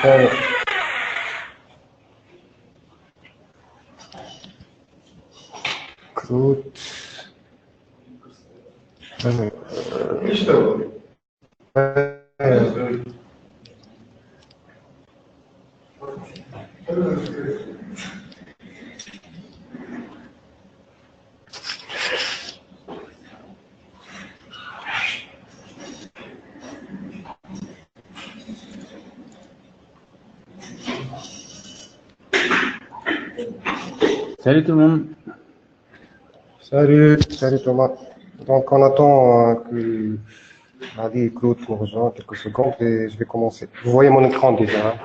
Euh, Claude. Salut tout le monde. Salut Thomas. Donc on attend que Ali et Claude nous rejoignent quelques secondes et je vais commencer. Vous voyez mon écran déjà, hein?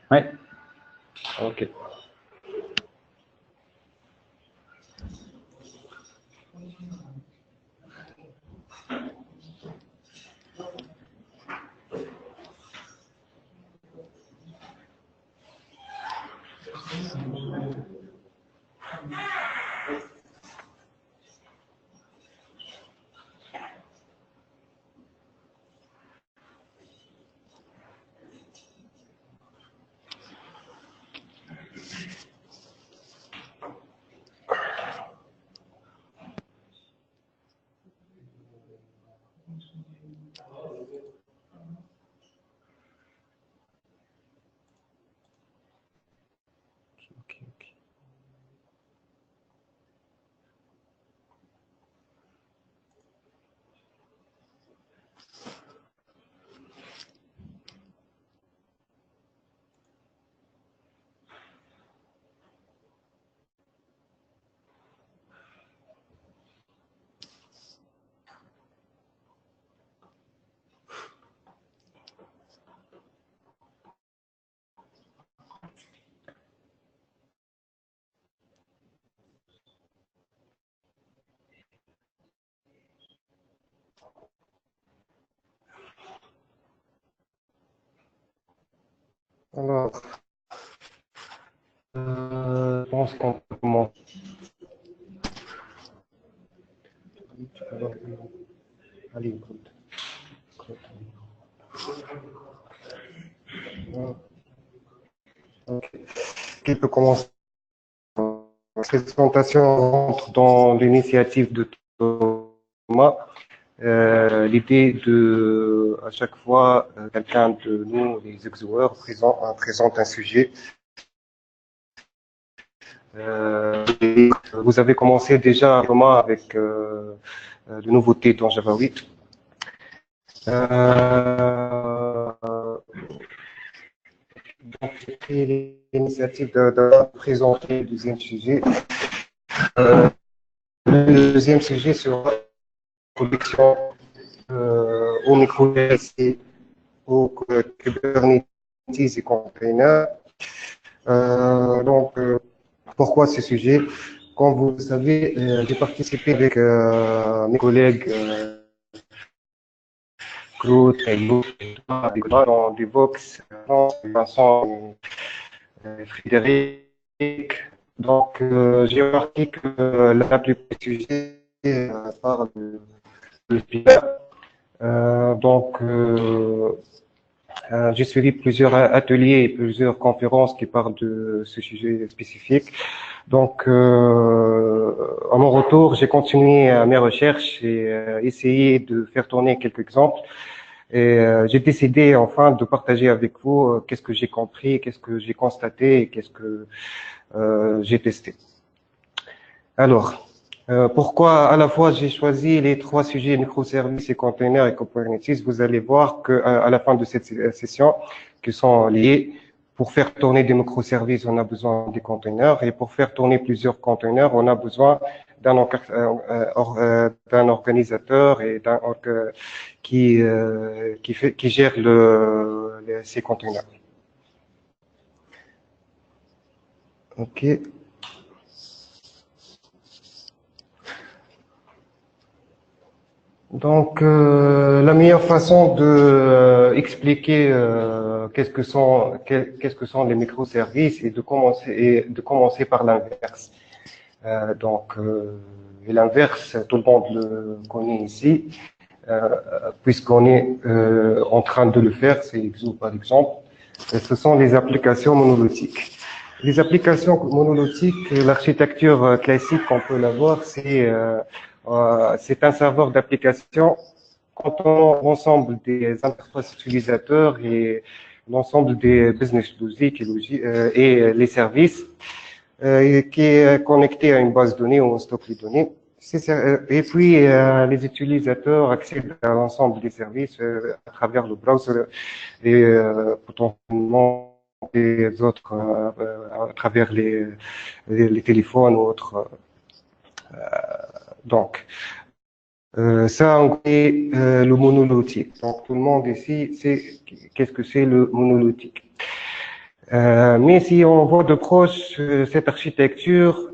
Ouais. Ok. Alors, je pense qu'on peut commencer. Ali, Claude. Ok. Qui peut commencer? La présentation rentre dans l'initiative de Thomas. L'idée de, à chaque fois, quelqu'un de nous, les exoueurs, présente un sujet. Vous avez commencé déjà, Thomas, avec de nouveautés dans Java 8. Donc, j'ai pris l'initiative de présenter le deuxième sujet. Le deuxième sujet sera la production au micro-SI, au Kubernetes et containers. Pourquoi ce sujet? Comme vous le savez, j'ai participé avec mes collègues Claude, Taïlo, dans DevOps, Vincent, Frédéric. Donc, j'ai remarqué que la plupart des sujets parlent de Spinner. J'ai suivi plusieurs ateliers et plusieurs conférences qui parlent de ce sujet spécifique. Donc, à mon retour, j'ai continué mes recherches et essayé de faire tourner quelques exemples. Et j'ai décidé enfin de partager avec vous qu'est-ce que j'ai compris, qu'est-ce que j'ai constaté et qu'est-ce que j'ai testé. Alors, pourquoi à la fois j'ai choisi les trois sujets microservices et containers et Kubernetes? Vous allez voir que à la fin de cette session, qui sont liés. Pour faire tourner des microservices, on a besoin des containers, et pour faire tourner plusieurs containers, on a besoin d'un organisateur et qui gère ces containers. Ok. Donc, la meilleure façon de expliquer qu'est-ce que sont les microservices et de commencer par l'inverse. Et l'inverse, tout le monde le connaît ici, puisqu'on est en train de le faire, c'est Exo par exemple. Ce sont les applications monolithiques. Les applications monolithiques, l'architecture classique qu'on peut l'avoir, c'est un serveur d'application contenant l'ensemble des interfaces utilisateurs et l'ensemble des business logic et les services qui est connecté à une base de données ou un stock de données. Et puis, les utilisateurs accèdent à l'ensemble des services à travers le browser et potentiellement des autres à travers les téléphones ou autres. Donc, ça, c'est le monolithique. Donc, tout le monde ici sait qu'est-ce que c'est le monolithique. Mais si on voit de proche cette architecture,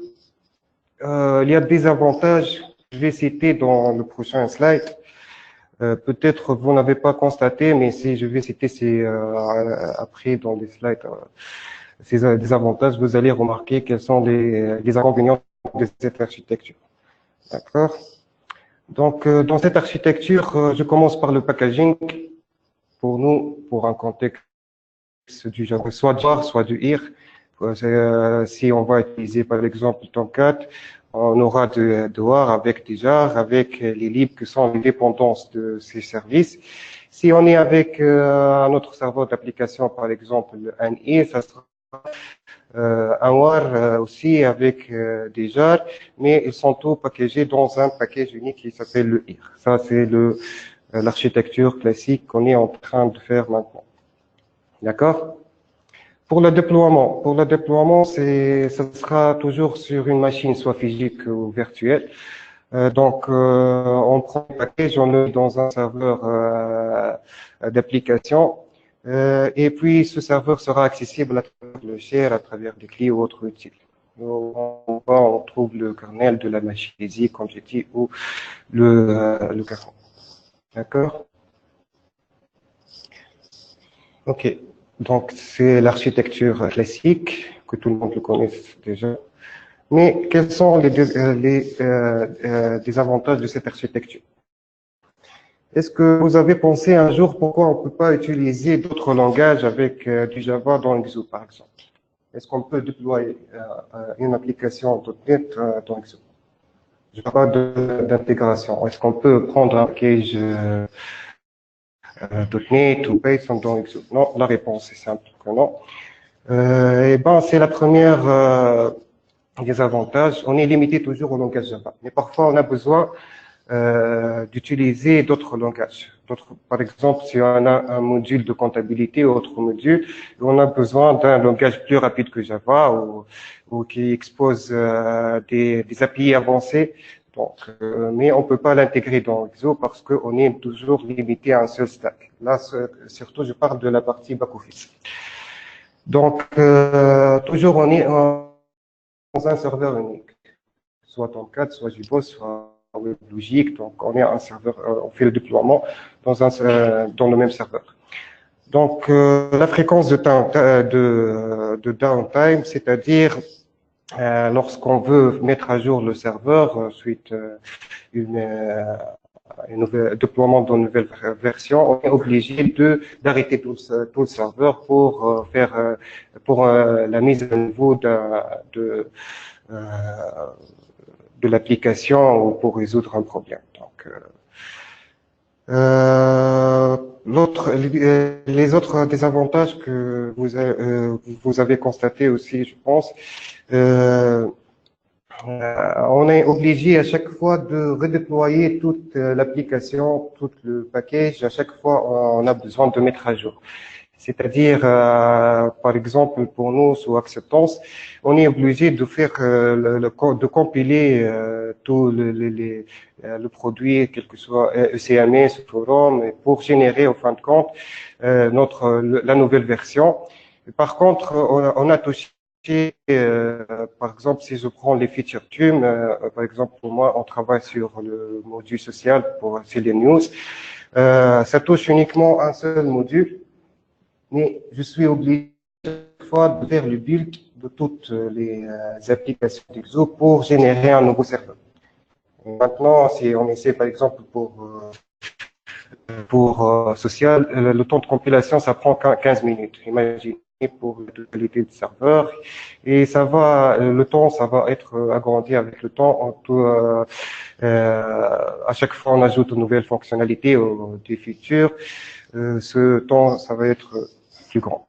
il y a des avantages. Je vais citer dans le prochain slide. Peut-être vous n'avez pas constaté, mais si je vais citer après dans les slides ces des avantages, vous allez remarquer quels sont les inconvénients de cette architecture. D'accord. Donc, dans cette architecture, je commence par le packaging. Pour nous, pour un contexte du Java, soit du Jar, soit du IR. Si on va utiliser par exemple Tomcat, on aura de WAR avec des jars, avec les libres qui sont les dépendances de ces services. Si on est avec un autre serveur d'application, par exemple un IR, ça sera un WAR aussi avec des jars, mais ils sont tous packagés dans un package unique qui s'appelle le IR. Ça, c'est l'architecture classique qu'on est en train de faire maintenant. D'accord? Pour le déploiement, ça sera toujours sur une machine, soit physique ou virtuelle. Donc, on prend le package, on le met dans un serveur d'application, et puis ce serveur sera accessible à travers le share, à travers des clés ou autres outils. On trouve le kernel de la machine physique, comme j'ai dit, ou le kernel. D'accord? Ok. Donc, c'est l'architecture classique, que tout le monde le connaît déjà. Mais quels sont les désavantages de cette architecture? Est-ce que vous avez pensé un jour pourquoi on ne peut pas utiliser d'autres langages avec du Java dans Xo, par exemple? Est-ce qu'on peut déployer une application .NET dans Xo? Java d'intégration. Est-ce qu'on peut prendre un package .NET ou Python dans Xo? Non, la réponse est simple que non. Et ben, c'est la première des avantages. On est limité toujours au langage Java, mais parfois on a besoin d'utiliser d'autres langages. Par exemple, si on a un module de comptabilité ou autre module, on a besoin d'un langage plus rapide que Java ou qui expose des API avancés. Donc, mais on peut pas l'intégrer dans Xo parce qu'on est toujours limité à un seul stack. Là, surtout, je parle de la partie back-office. Donc, toujours on est dans un serveur unique, soit Tomcat, soit JBoss, soit WebLogic. Donc, on est un serveur, on fait le déploiement dans le même serveur. Donc, la fréquence de downtime, c'est-à-dire lorsqu'on veut mettre à jour le serveur suite un déploiement d'une nouvelle version, on est obligé d'arrêter tout le serveur pour pour la mise à niveau de l'application ou pour résoudre un problème. Donc, les autres désavantages que vous avez constatés aussi, je pense, on est obligé à chaque fois de redéployer toute l'application, tout le package. À chaque fois, on a besoin de mettre à jour. C'est-à-dire, par exemple, pour nous, sous acceptance, on est obligé de faire de compiler tout le produit, quel que soit ECMS, forum, pour générer, en fin de compte, la nouvelle version. Par contre, on a touché par exemple, si je prends les feature TUM, par exemple, pour moi, on travaille sur le module social pour News. Ça touche uniquement un seul module, mais je suis obligé chaque fois de faire le build de toutes les applications d'Exo pour générer un nouveau serveur. Et maintenant, si on essaie, par exemple, pour Pour social, le temps de compilation, ça prend 15 minutes. Imaginez pour la totalité du serveur. Et ça va, le temps, ça va être agrandi avec le temps. À chaque fois, on ajoute de nouvelles fonctionnalités ou des features. Ce temps, ça va être plus grand.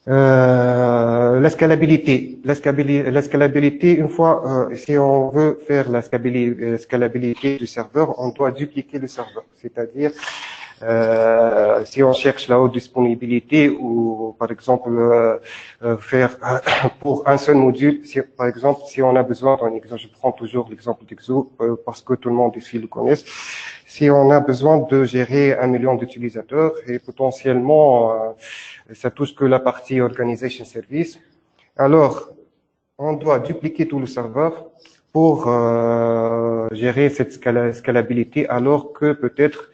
La scalabilité. La scalabilité, une fois, si on veut faire la scalabilité du serveur, on doit dupliquer le serveur. C'est-à-dire, si on cherche la haute disponibilité ou, par exemple, faire pour un seul module, si, par exemple, si on a besoin d'un exemple, je prends toujours l'exemple d'Exo parce que tout le monde ici le connaît. Si on a besoin de gérer 1 million d'utilisateurs et potentiellement ça touche que la partie Organization Service. Alors, on doit dupliquer tout le serveur pour gérer cette scalabilité, alors que peut-être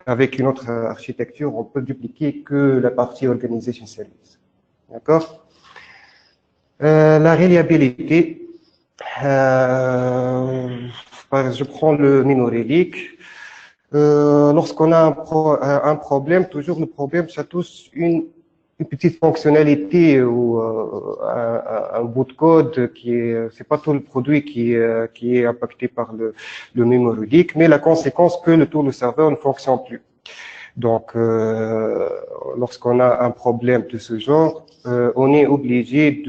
avec une autre architecture, on peut dupliquer que la partie Organization Service. D'accord? La reliabilité. Je prends le MinoRelic. Lorsqu'on a un problème, toujours le problème, ça touche une petite fonctionnalité ou un bout de code c'est pas tout le produit qui est impacté par le MinoRelic, mais la conséquence que tout le serveur ne fonctionne plus. Donc, lorsqu'on a un problème de ce genre, on est obligé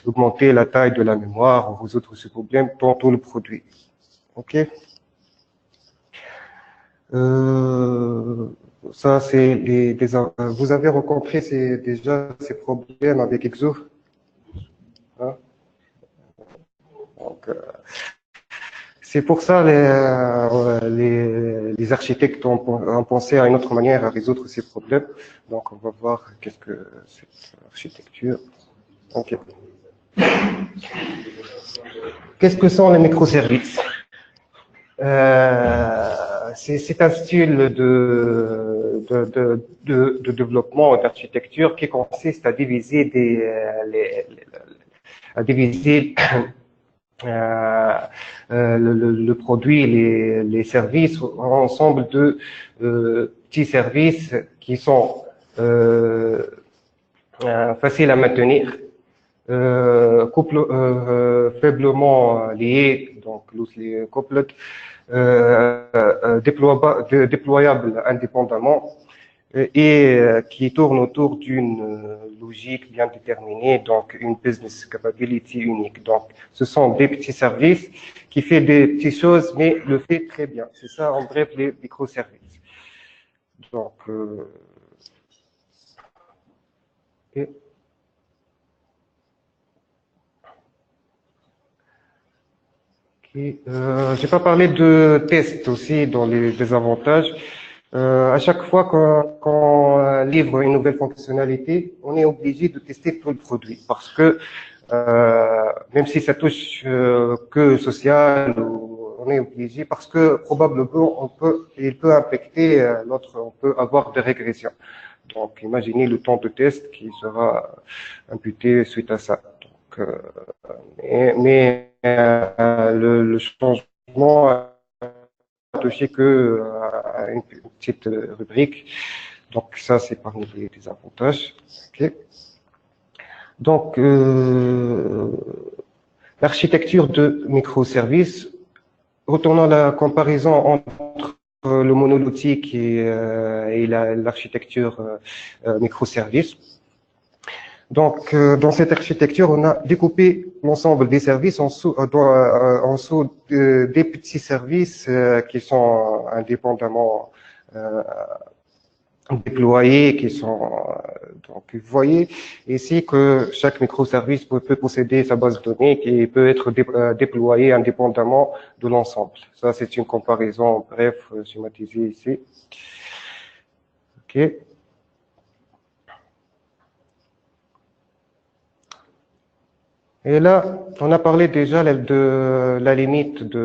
augmenter la taille de la mémoire ou résoudre ce problème dans tout le produit. Ok. Ça, c'est vous avez rencontré déjà ces problèmes avec Exo, hein? Donc, c'est pour ça les architectes ont pensé à une autre manière à résoudre ces problèmes. Donc, on va voir qu'est-ce que cette architecture. Ok. Qu'est-ce que sont les microservices? C'est un style de développement d'architecture qui consiste à diviser le produit, les services en ensemble de petits services qui sont faciles à maintenir, faiblement liés, donc loosely coupled, déployables indépendamment et qui tourne autour d'une logique bien déterminée, donc une business capability unique. Donc, ce sont des petits services qui font des petites choses, mais le fait très bien. C'est ça, en bref, les microservices. Donc, j'ai pas parlé de tests aussi dans les désavantages. À chaque fois qu'on livre une nouvelle fonctionnalité, on est obligé de tester tout le produit parce que même si ça touche que social, on est obligé parce que probablement il peut impacter l'autre, on peut avoir des régressions. Donc, imaginez le temps de test qui sera imputé suite à ça. Donc, le changement a touché que à une petite rubrique. Donc ça, c'est parmi les avantages. Okay. Donc, l'architecture de microservices, retournons à la comparaison entre le monolithique et l'architecture microservices. Donc, dans cette architecture, on a découpé l'ensemble des services en dessous des petits services qui sont indépendamment déployés, qui sont donc vous voyez ici que chaque microservice peut posséder sa base de données qui peut être déployée indépendamment de l'ensemble. Ça, c'est une comparaison bref schématisée ici. Ok. Et là, on a parlé déjà de la limite du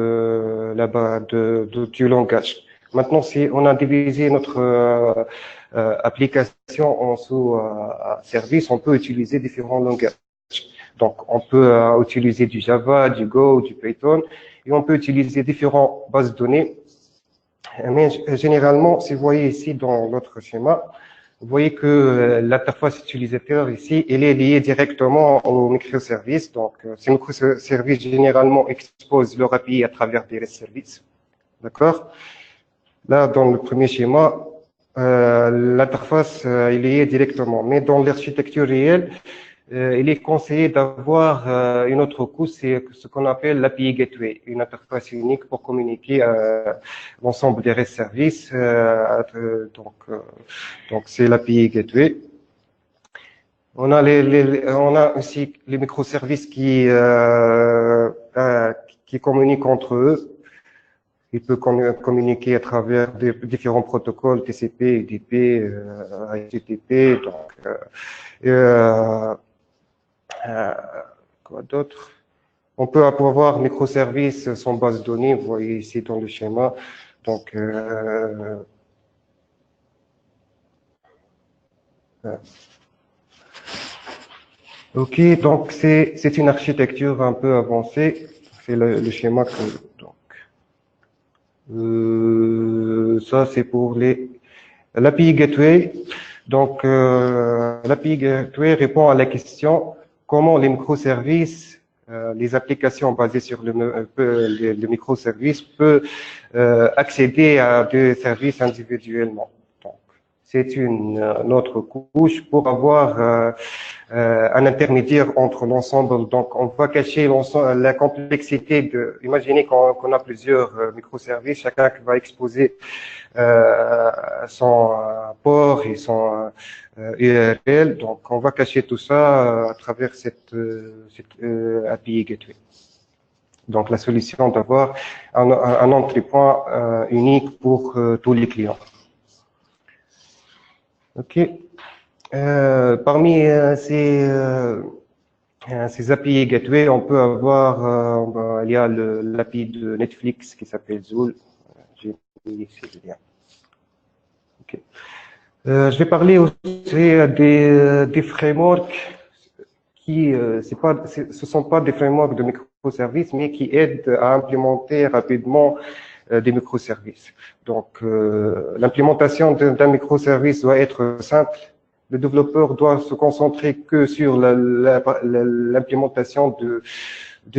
langage. Maintenant, si on a divisé notre application en sous-services, on peut utiliser différents langages. Donc, on peut utiliser du Java, du Go, du Python. et on peut utiliser différentes bases de données. Mais généralement, si vous voyez ici dans notre schéma, vous voyez que l'interface utilisateur ici, elle est liée directement au microservice. Donc, ces microservices généralement exposent leur API à travers des REST services. D'accord? Là, dans le premier schéma, l'interface est liée directement. Mais dans l'architecture réelle, il est conseillé d'avoir une autre couche, c'est ce qu'on appelle l'API Gateway, une interface unique pour communiquer l'ensemble des REST services. Donc c'est l'API Gateway. On a aussi les microservices qui communiquent entre eux. Ils peuvent communiquer à travers différents protocoles TCP, UDP, HTTP. Donc, quoi d'autre? On peut avoir microservices sans base de données, vous voyez ici dans le schéma. Donc, ok, donc c'est une architecture un peu avancée. C'est le schéma que donc. Ça c'est pour l'API Gateway. Donc, l'API Gateway répond à la question comment les microservices, les applications basées sur le microservice peuvent accéder à des services individuellement. Donc, c'est une autre couche pour avoir un intermédiaire entre l'ensemble. Donc, on va cacher la complexité de. Imaginez qu'on a plusieurs microservices, chacun qui va exposer son port et son URL. Donc, on va cacher tout ça à travers cette API Gateway. Donc, la solution d'avoir un entrée point unique pour tous les clients. OK. Parmi ces API Gateway, on peut avoir, il y a l'API de Netflix qui s'appelle Zool. J'ai mis ici le lien. Okay. Je vais parler aussi des frameworks qui, ce sont pas des frameworks de microservices, mais qui aident à implémenter rapidement des microservices. Donc, l'implémentation d'un microservice doit être simple. Le développeur doit se concentrer que sur l'implémentation de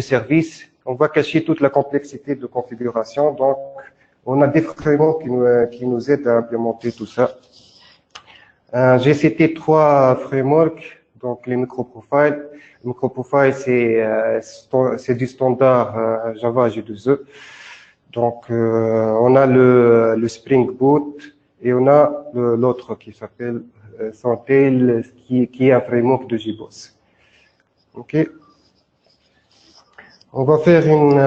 services. On va cacher toute la complexité de configuration. Donc, on a des frameworks qui nous aident à implémenter tout ça. J'ai cité 3 frameworks. Donc, les microprofiles. Le microprofile, c'est du standard Java J2E. Donc, on a le Spring Boot et on a l'autre qui s'appelle Santail, qui est un framework de JBoss. OK. On va faire une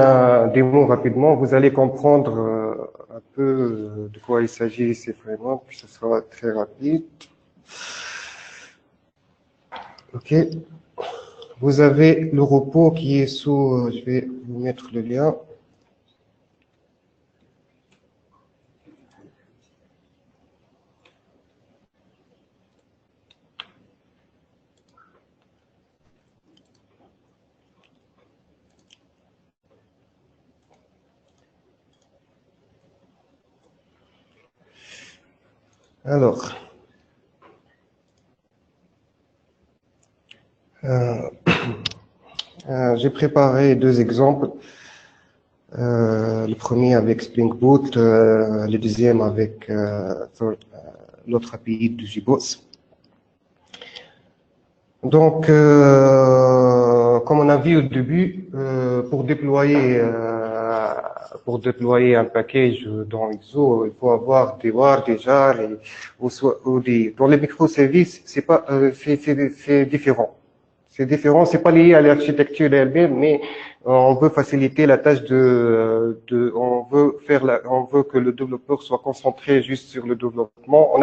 démo rapidement. Vous allez comprendre un peu de quoi il s'agit ces frameworks. Ce sera très rapide. OK. Vous avez le repos qui est sous. Je vais vous mettre le lien. Alors, j'ai préparé 2 exemples. Le premier avec Spring Boot, le deuxième avec l'autre API de JBoss. Donc, comme on a vu au début, pour déployer un package dans ISO, il faut avoir des WAR, des JAR, dans les microservices, c'est pas, c'est différent. C'est différent, c'est pas lié à l'architecture elle-même, mais on veut faciliter la tâche on veut que le développeur soit concentré juste sur le développement.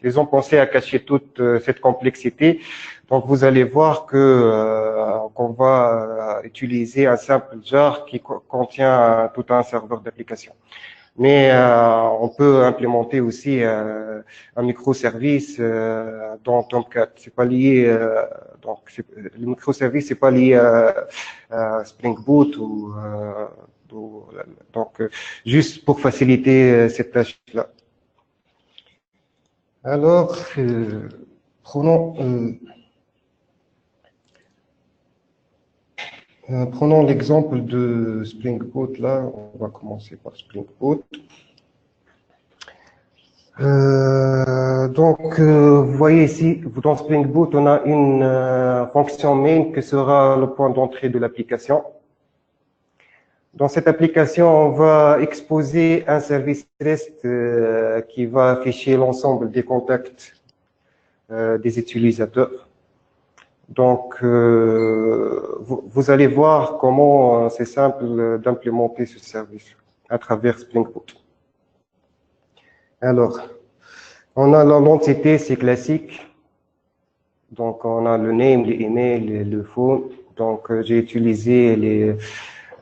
Ils ont pensé à cacher toute cette complexité. Donc, vous allez voir qu'on va utiliser un simple jar qui contient tout un serveur d'application. Mais on peut implémenter aussi un microservice dans Tomcat. C'est pas lié, le microservice c'est pas lié à Spring Boot ou- donc juste pour faciliter cette tâche-là. Alors, prenons prenons l'exemple de Spring Boot. Là, on va commencer par Spring Boot. Vous voyez ici, dans Spring Boot, on a une fonction main qui sera le point d'entrée de l'application. Dans cette application, on va exposer un service REST qui va afficher l'ensemble des contacts des utilisateurs. Donc, vous allez voir comment c'est simple d'implémenter ce service à travers Spring Boot. Alors, on a l'entité, c'est classique. Donc, on a le name, les emails, le phone. Donc, j'ai utilisé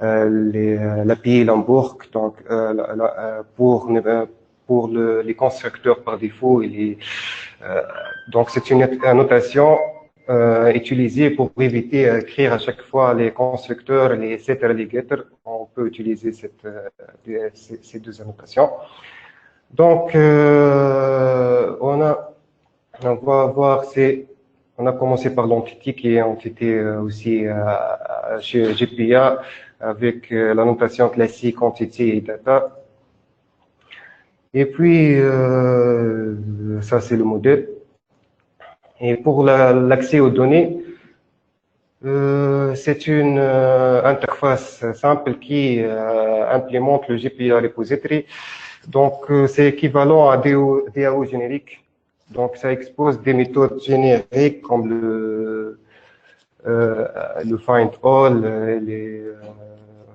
l'API Lamborg donc, pour les constructeurs par défaut. Donc, c'est une notation utilisée pour éviter d'écrire à chaque fois les constructeurs, les setters, les getters. On peut utiliser ces deux annotations. Donc, on va voir, on a commencé par l'entité qui est entité aussi chez GPA avec la notation classique entité et data. Et puis, ça c'est le modèle. Et pour l'accès aux données, c'est une interface simple qui implémente le GPA repository. Donc, c'est équivalent à DAO générique. Donc, ça expose des méthodes génériques comme le find all, les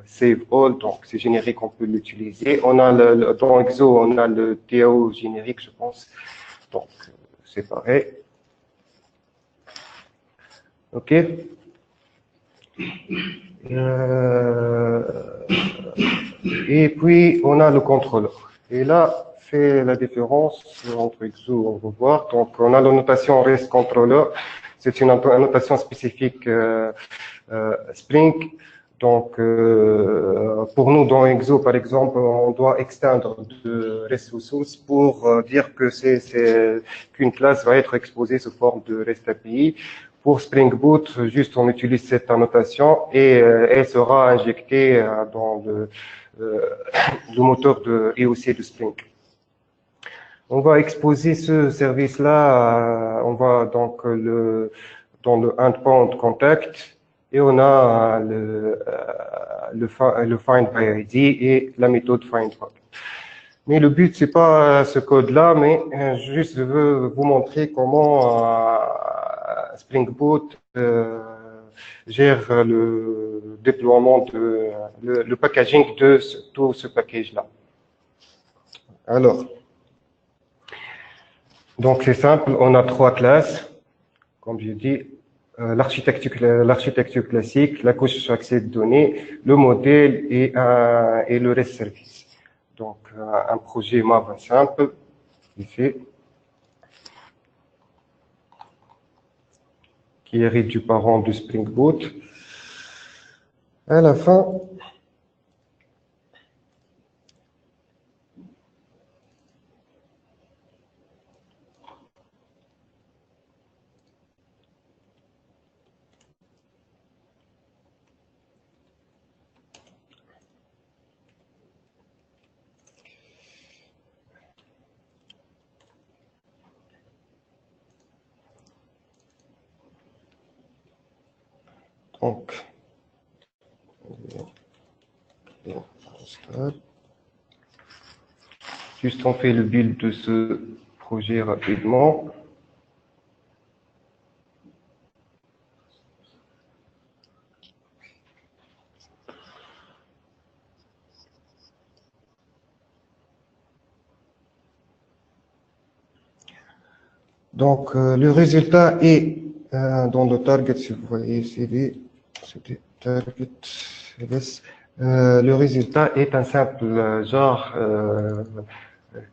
save all. Donc, c'est générique, on peut l'utiliser. On a dans Exo, on a le DAO générique, je pense. Donc, c'est pareil. OK. Et puis, on a le contrôleur. Et là, c'est la différence entre Exo, on va voir. Donc, on a la notation REST controller. C'est une notation spécifique Spring. Donc, pour nous, dans Exo, par exemple, on doit extendre de REST source pour dire que qu'une classe va être exposée sous forme de REST API. Pour Spring Boot, juste on utilise cette annotation et elle sera injectée dans le moteur de EOC de Spring. On va exposer ce service-là, on va donc dans le endpoint contact et on a le find by ID et la méthode find by. Mais le but c'est pas ce code-là, mais juste je veux vous montrer comment Spring Boot gère le déploiement le packaging de tout ce package-là. Alors, donc c'est simple, on a trois classes, comme je dis, l'architecture classique, la couche accès de données, le modèle et le REST service. Donc un projet Maven simple, ici, qui hérite du parent du Spring Boot. À la fin, donc, juste on fait le build de ce projet rapidement. Donc, le résultat est dans le target, si vous voyez, c'était target LS. Le résultat est un simple genre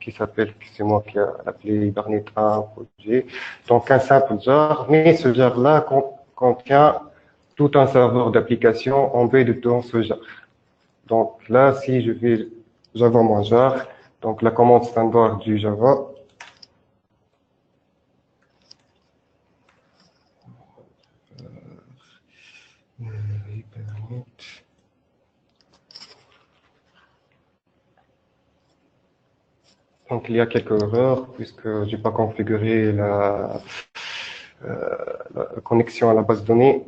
qui s'appelle, c'est moi qui ai appelé Hibernate 1 projet. Donc un simple genre, mais ce genre-là contient tout un serveur d'application embedded dans ce genre. Donc là, si je vais Java mon genre, donc la commande standard du Java, donc il y a quelques erreurs puisque j'ai pas configuré la connexion à la base de données.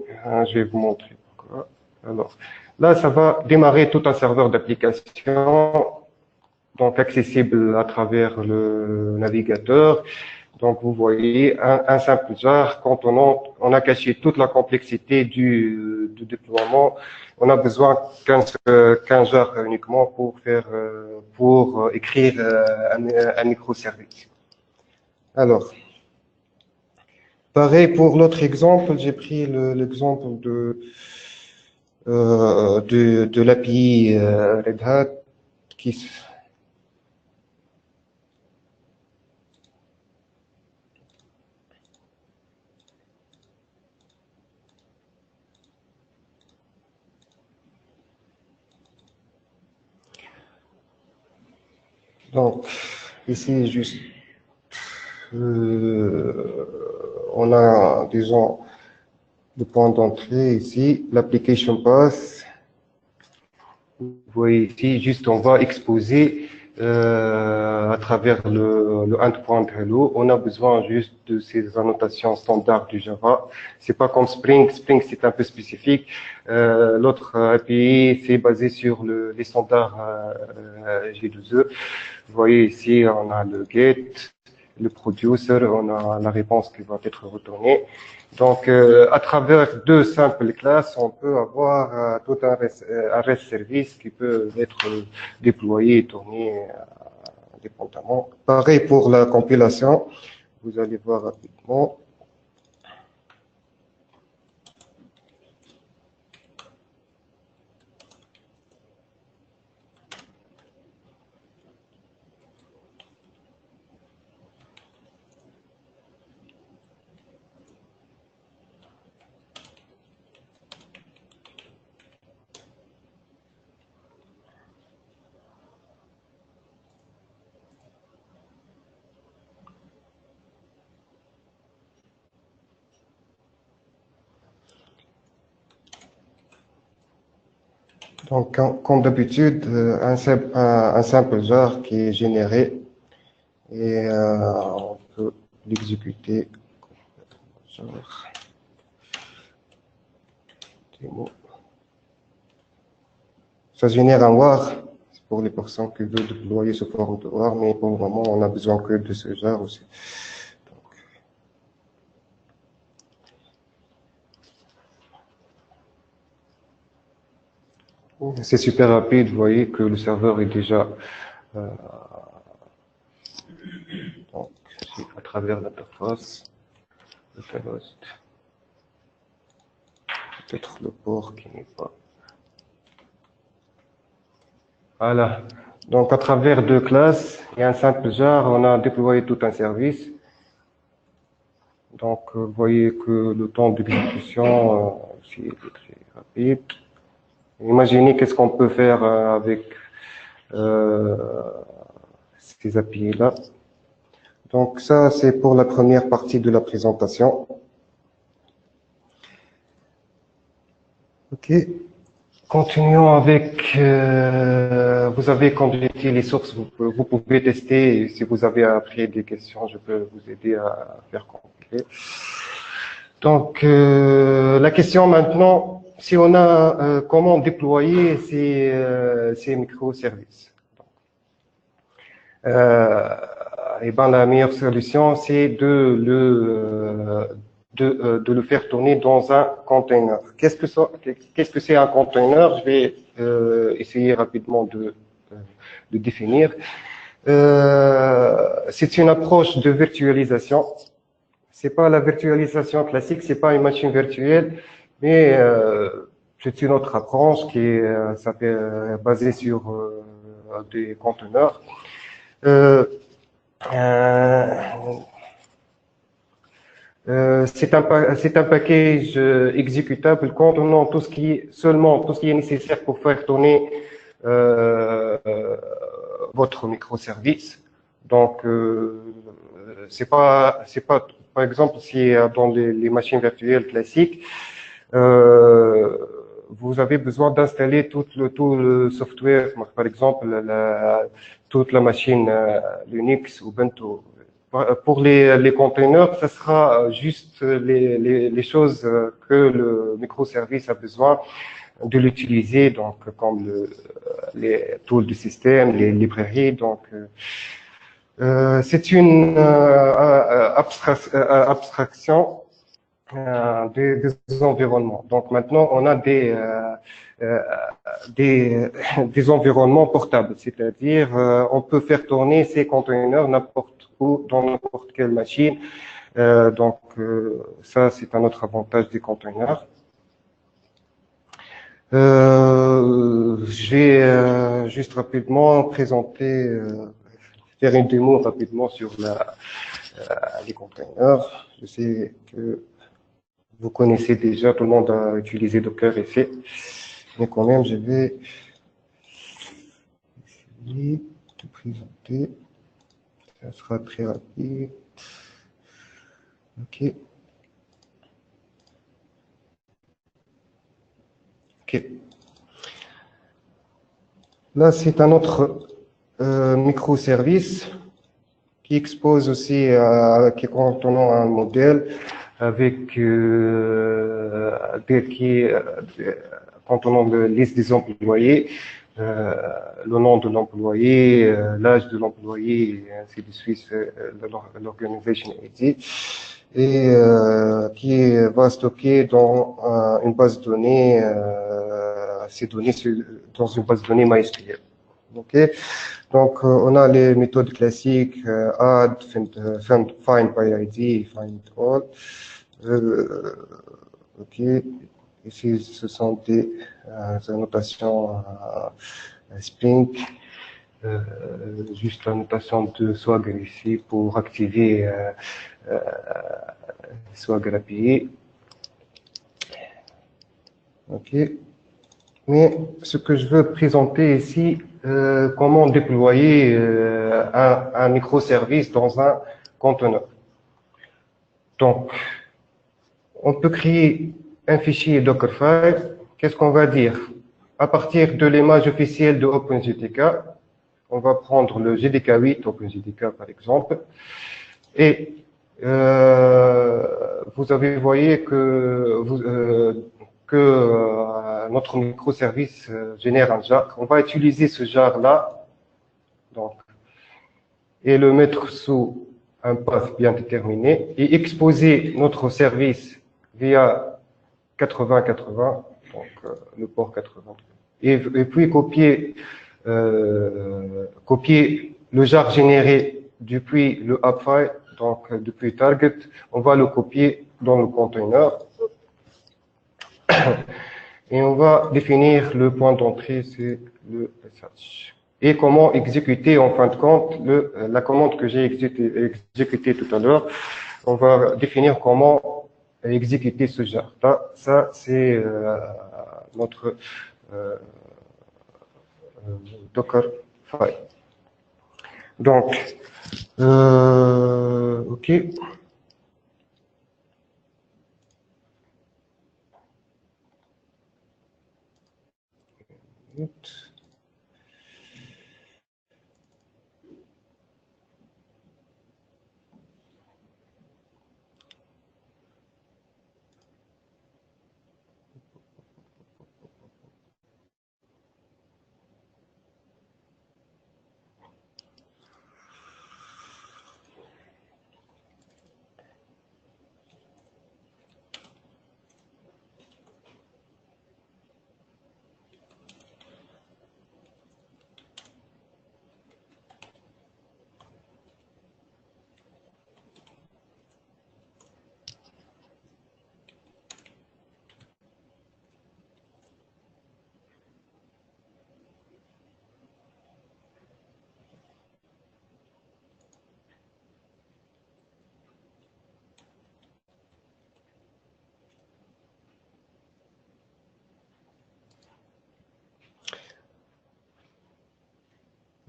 Je vais vous montrer pourquoi. Alors là, ça va démarrer tout un serveur d'application, donc accessible à travers le navigateur. Donc vous voyez un simple jar. Quand on a caché toute la complexité du déploiement, on a besoin qu'un jar uniquement pour écrire un microservice. Alors, pareil pour l'autre exemple, j'ai pris l'exemple de l'API Red Hat qui donc ici juste on a disons le point d'entrée ici, l'application path. Vous voyez ici, juste on va exposer à travers le endpoint.hello. On a besoin juste de ces annotations standards du Java. C'est pas comme Spring. Spring c'est un peu spécifique. L'autre API c'est basé sur les standards J2E. Vous voyez ici, on a le get, le producer, on a la réponse qui va être retournée. Donc, à travers deux simples classes, on peut avoir tout un REST service qui peut être déployé et tourné indépendamment. Pareil pour la compilation, vous allez voir rapidement. Donc, comme d'habitude, un simple genre qui est généré et on peut l'exécuter. Genre, ça génère un war pour les personnes qui veulent déployer ce forme de war, mais pour le moment, on a besoin que de ce genre aussi. C'est super rapide, vous voyez que le serveur est déjà donc, à travers l'interface, le host, peut-être le port qui n'est pas. Voilà. Donc, à travers deux classes et un simple jar, on a déployé tout un service. Donc, vous voyez que le temps d'exécution, c'est très rapide. Imaginez qu'est-ce qu'on peut faire avec ces API-là. Donc, ça, c'est pour la première partie de la présentation. OK. Continuons avec, vous avez complété les sources, vous pouvez tester, et si vous avez après des questions, je peux vous aider à faire compléter. Donc, la question maintenant, si on a comment déployer ces microservices. Et ben la meilleure solution, c'est de le faire tourner dans un container. Qu'est-ce que c'est un container? Je vais essayer rapidement de définir. C'est une approche de virtualisation. C'est pas la virtualisation classique, c'est pas une machine virtuelle, mais c'est une autre approche qui est basée sur des conteneurs. C'est un package exécutable contenant seulement tout ce qui est nécessaire pour faire tourner votre microservice. Donc, par exemple, si dans les machines virtuelles classiques, vous avez besoin d'installer tout le software, par exemple, toute la machine Linux, Ubuntu. Pour les containers, ce sera juste les choses que le microservice a besoin de l'utiliser, donc comme les tools du système, les librairies. Donc, c'est une abstraction des environnements. Donc maintenant, on a des environnements portables, c'est-à-dire on peut faire tourner ces containers n'importe où, dans n'importe quelle machine. Ça, c'est un autre avantage des containers. Je vais juste rapidement présenter, faire une démo rapidement sur les containers. Je sais que vous connaissez déjà, tout le monde a utilisé Docker ici, mais quand même, je vais essayer de présenter. Ça sera très rapide. Ok. Ok. Là, c'est un autre microservice qui expose aussi, qui contenant un modèle avec contenant la liste des employés, le nom de l'employé, l'âge de l'employé, et ainsi de suite, l'organisation ID, et qui va stocker dans une base de données, ces données dans une base de données MySQL. Ok. Donc, on a les méthodes classiques, add, find by ID, find all. Ok. Ici, ce sont des annotations Spring. Juste la notation de Swagger ici pour activer Swagger API. Ok. Mais ce que je veux présenter ici, comment déployer un microservice dans un conteneur. Donc, on peut créer un fichier Dockerfile. Qu'est-ce qu'on va dire? À partir de l'image officielle de OpenJDK, on va prendre le JDK 8, OpenJDK par exemple, et vous avez voyé que notre microservice génère un jar. On va utiliser ce jar-là, donc, et le mettre sous un path bien déterminé et exposer notre service via 8080, donc le port 80. Et puis copier le jar généré depuis le app file, donc depuis target, on va le copier dans le container. Et on va définir le point d'entrée, c'est le message. Et comment exécuter en fin de compte la commande que j'ai exécutée tout à l'heure. On va définir comment exécuter ce jar. Ça c'est notre Docker file. Donc, ok.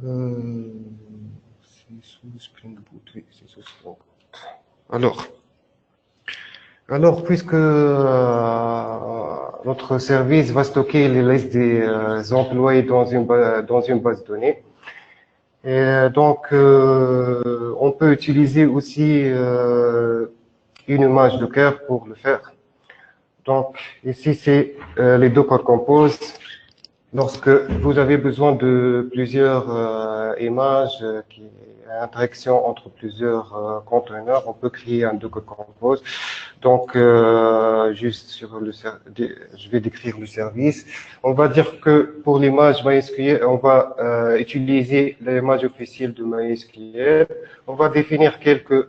C'est sous Spring Boot, oui, c'est sous Spring Boot. Alors, puisque notre service va stocker les listes des employés dans une base de données, et donc on peut utiliser aussi une image Docker pour le faire. Donc, ici, c'est les Docker Compose. Lorsque vous avez besoin de plusieurs images, interaction entre plusieurs conteneurs, on peut créer un Docker Compose. Donc, juste sur je vais décrire le service. On va dire que pour l'image MySQL, on va utiliser l'image officielle de MySQL. On va définir quelques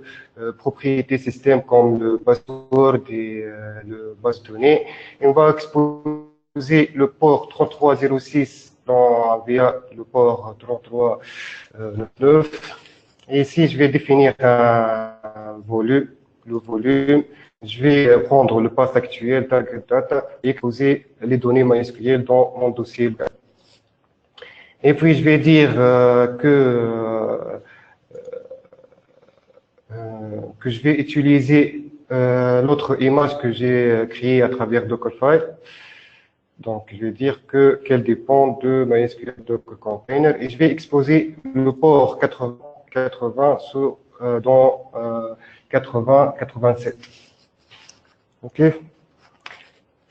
propriétés système comme le password et le base de données. Et on va exposer le port 3306 via le port 3399. Et ici, je vais définir un volume, le volume. Je vais prendre le path actuel, target data, et exposer les données MySQL dans mon dossier. Et puis, je vais dire que je vais utiliser l'autre image que j'ai créée à travers Dockerfile. Donc, je vais dire qu'elle dépend de MySQL Docker Container et je vais exposer le port 80 dans 80-87. OK?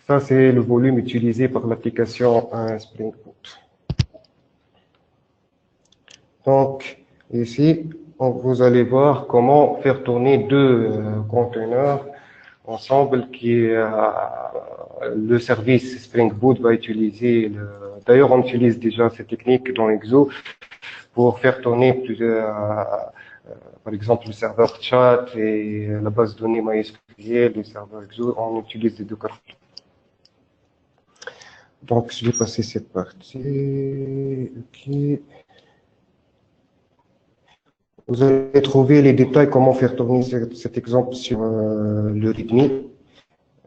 Ça, c'est le volume utilisé par l'application Spring Boot. Donc, ici, vous allez voir comment faire tourner deux conteneurs ensemble qui le service Spring Boot va utiliser. D'ailleurs, on utilise déjà cette technique dans Exo pour faire tourner plusieurs, par exemple, le serveur chat et la base de données MySQL, le serveur Exo, on utilise des Docker. Donc, je vais passer cette partie. OK. Vous allez trouver les détails comment faire tourner cet exemple sur le README.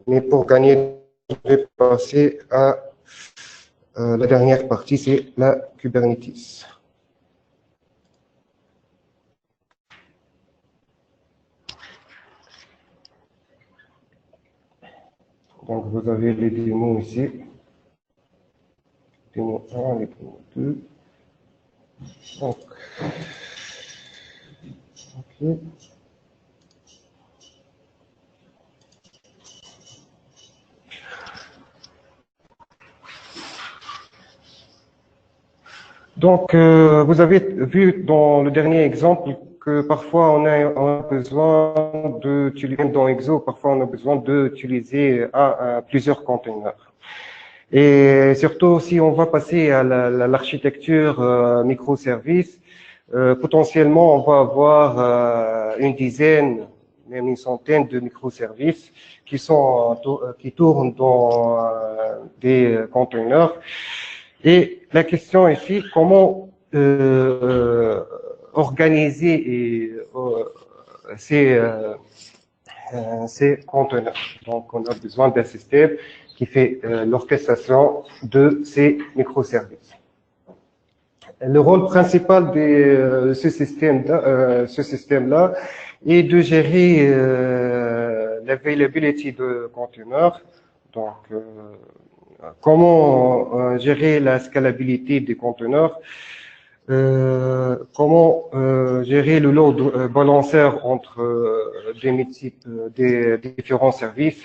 Mais pour gagner, je vais passer à la dernière partie, c'est la Kubernetes. Donc, vous avez les démos ici. Démo 1, les démos 2. Donc, OK. Donc, vous avez vu dans le dernier exemple que parfois on a besoin d'utiliser, dans Exo, parfois on a besoin d'utiliser plusieurs containers. Et surtout, si on va passer à l'architecture microservice, potentiellement, on va avoir une dizaine, même une centaine de microservices qui tournent dans des containers. Et la question ici, comment organiser ces conteneurs. Donc, on a besoin d'un système qui fait l'orchestration de ces microservices. Le rôle principal de ce système-là est de gérer l'availability de conteneurs. Donc, comment gérer la scalabilité des conteneurs, comment gérer le load balancer entre des différents services,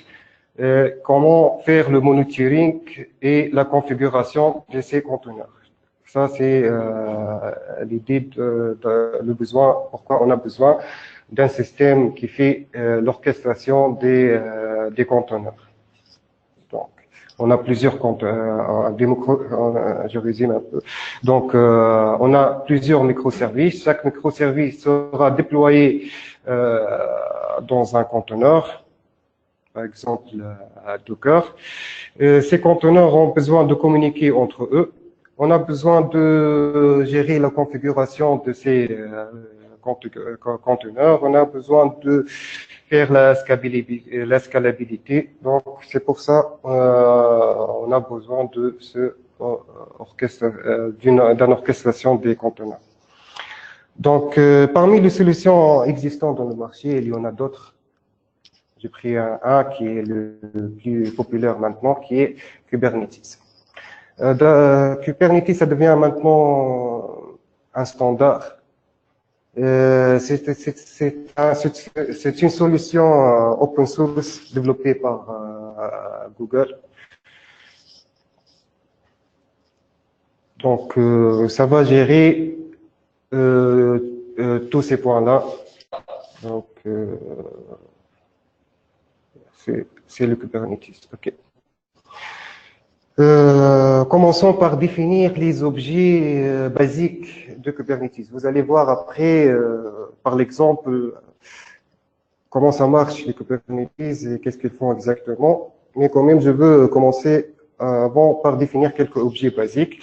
comment faire le monitoring et la configuration de ces conteneurs. Ça, c'est l'idée le besoin, pourquoi on a besoin d'un système qui fait l'orchestration des conteneurs. Donc, on a plusieurs je résume un peu. Donc, on a plusieurs microservices. Chaque microservice sera déployé dans un conteneur, par exemple Docker. Ces conteneurs ont besoin de communiquer entre eux. On a besoin de gérer la configuration de ces conteneurs. On a besoin de faire la scalabilité. Donc, c'est pour ça on a besoin de ce d'une orchestration des conteneurs. Donc, parmi les solutions existantes dans le marché, il y en a d'autres. J'ai pris un qui est le plus populaire maintenant, qui est Kubernetes. Kubernetes, ça devient maintenant un standard. C'est une solution open source développée par Google. Donc, ça va gérer tous ces points-là. Donc, c'est le Kubernetes. OK. Commençons par définir les objets basiques de Kubernetes. Vous allez voir après, par l'exemple, comment ça marche les Kubernetes et qu'est-ce qu'ils font exactement. Mais quand même, je veux commencer avant par définir quelques objets basiques.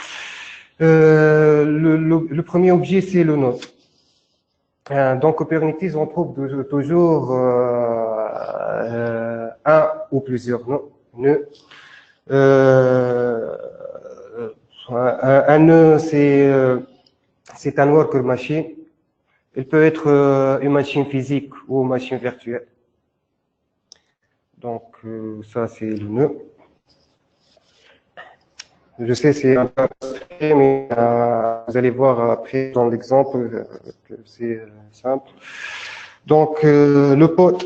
Le premier objet, c'est le node. Dans Kubernetes, on trouve toujours un ou plusieurs nœuds. Un nœud, c'est un worker machine. Il peut être une machine physique ou une machine virtuelle. Donc, ça, c'est le nœud. Je sais, c'est un peu abstrait, mais vous allez voir après dans l'exemple que c'est simple. Donc, le pod.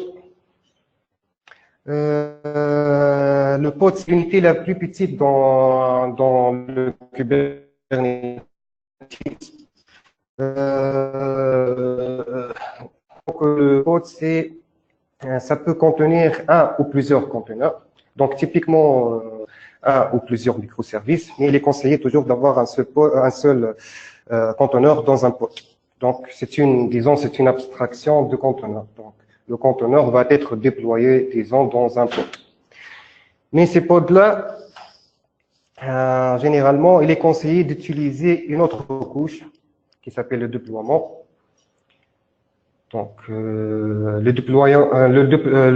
Le pod, c'est l'unité la plus petite dans le Kubernetes. Donc, le pod, ça peut contenir un ou plusieurs conteneurs. Donc, typiquement, un ou plusieurs microservices, mais il est conseillé toujours d'avoir un seul conteneur dans un pod. Donc, c'est une abstraction de conteneur. Donc, le conteneur va être déployé, disons, dans un pod. Mais ces pods-là, généralement, il est conseillé d'utiliser une autre couche qui s'appelle le déploiement. Donc, le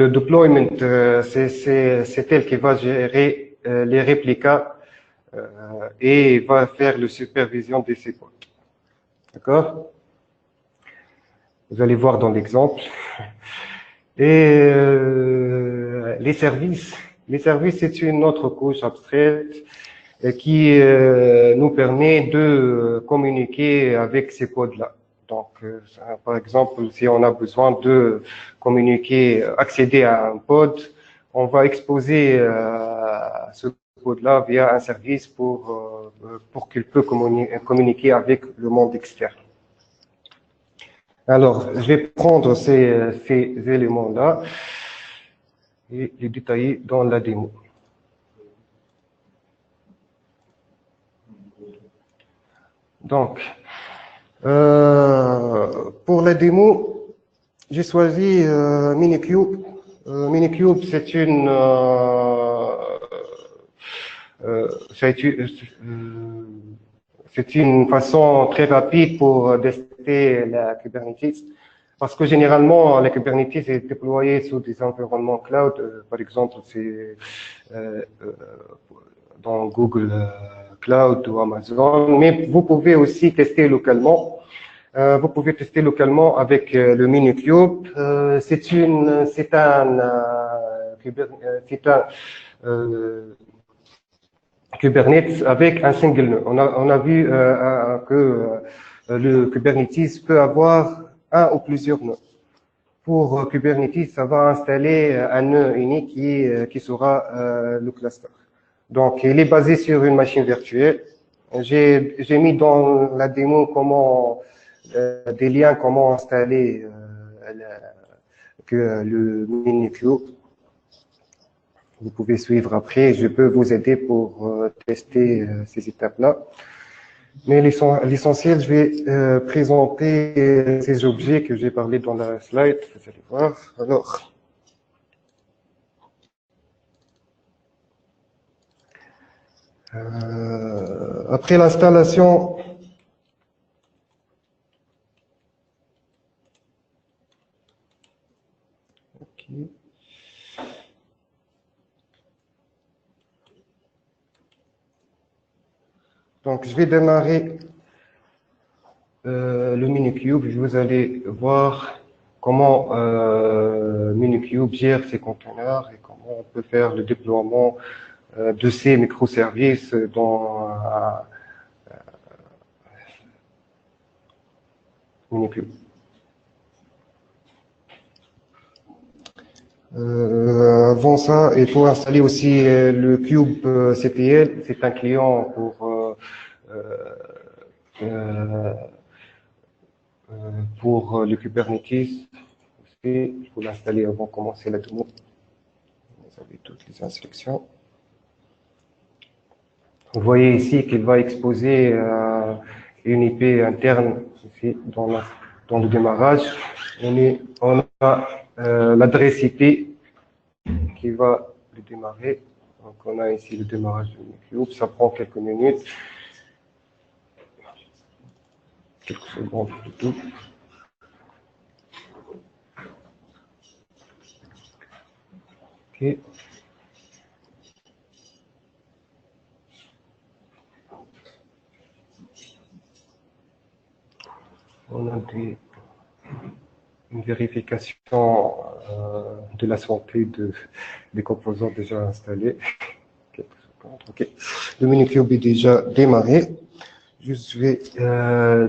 deployment, c'est elle qui va gérer les réplicas et va faire la supervision de ces pods. D'accord? Vous allez voir dans l'exemple. Et les services, c'est une autre couche abstraite qui nous permet de communiquer avec ces pods-là. Donc, par exemple, si on a besoin de communiquer, accéder à un pod, on va exposer ce pod-là via un service pour qu'il peut communiquer avec le monde externe. Alors, je vais prendre ces éléments-là et les détailler dans la démo. Donc, pour la démo, j'ai choisi Minikube. Minikube, c'est une façon très rapide pour tester la Kubernetes. Parce que généralement, la Kubernetes est déployée sous des environnements cloud. Par exemple, c'est dans Google Cloud ou Amazon. Mais vous pouvez aussi tester localement. Vous pouvez tester localement avec le Minikube. C'est un Kubernetes avec un single nœud. On a vu que le Kubernetes peut avoir un ou plusieurs nœuds. Pour Kubernetes, ça va installer un nœud unique qui sera le cluster. Donc, il est basé sur une machine virtuelle. J'ai mis dans la démo des liens comment installer le Minikube. Vous pouvez suivre après. Je peux vous aider pour tester ces étapes-là. Mais l'essentiel, je vais présenter ces objets que j'ai parlé dans la slide. Vous allez voir. Alors, après l'installation, okay. Donc, je vais démarrer le Minikube. Vous allez voir comment Minikube gère ses conteneurs et comment on peut faire le déploiement de ces microservices dans Minikube. Avant ça, il faut installer aussi le Cube CPL. C'est un client pour le Kubernetes. Il faut l'installer avant de commencer la démo. Vous avez toutes les instructions. Vous voyez ici qu'il va exposer une IP interne ici dans le démarrage. On a l'adresse IP qui va le démarrer. Donc on a ici le démarrage de Minikube. Ça prend quelques minutes. Quelques secondes plutôt. Ok. On a une vérification de la santé des composants déjà installés. Okay. Le Minikube est déjà démarré. Je vais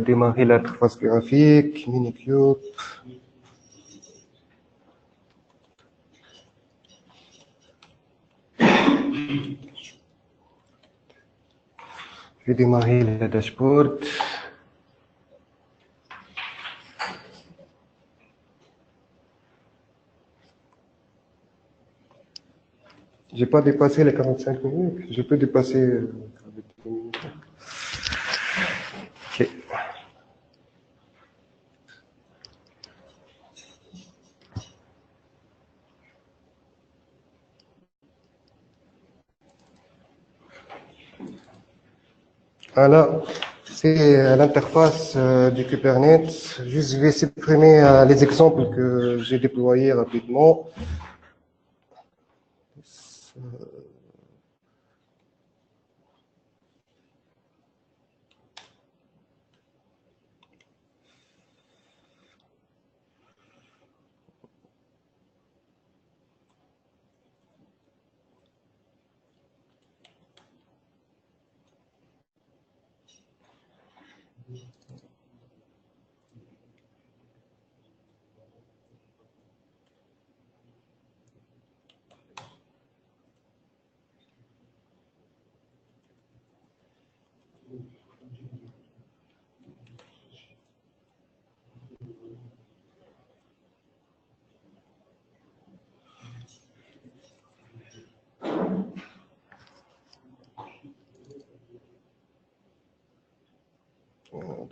démarrer l'interface graphique, Minikube. Je vais démarrer le dashboard. J'ai pas dépassé les 45 minutes. Je peux dépasser avec 2 minutes. Ok. Voilà, c'est l'interface du Kubernetes. Je vais supprimer les exemples que j'ai déployés rapidement.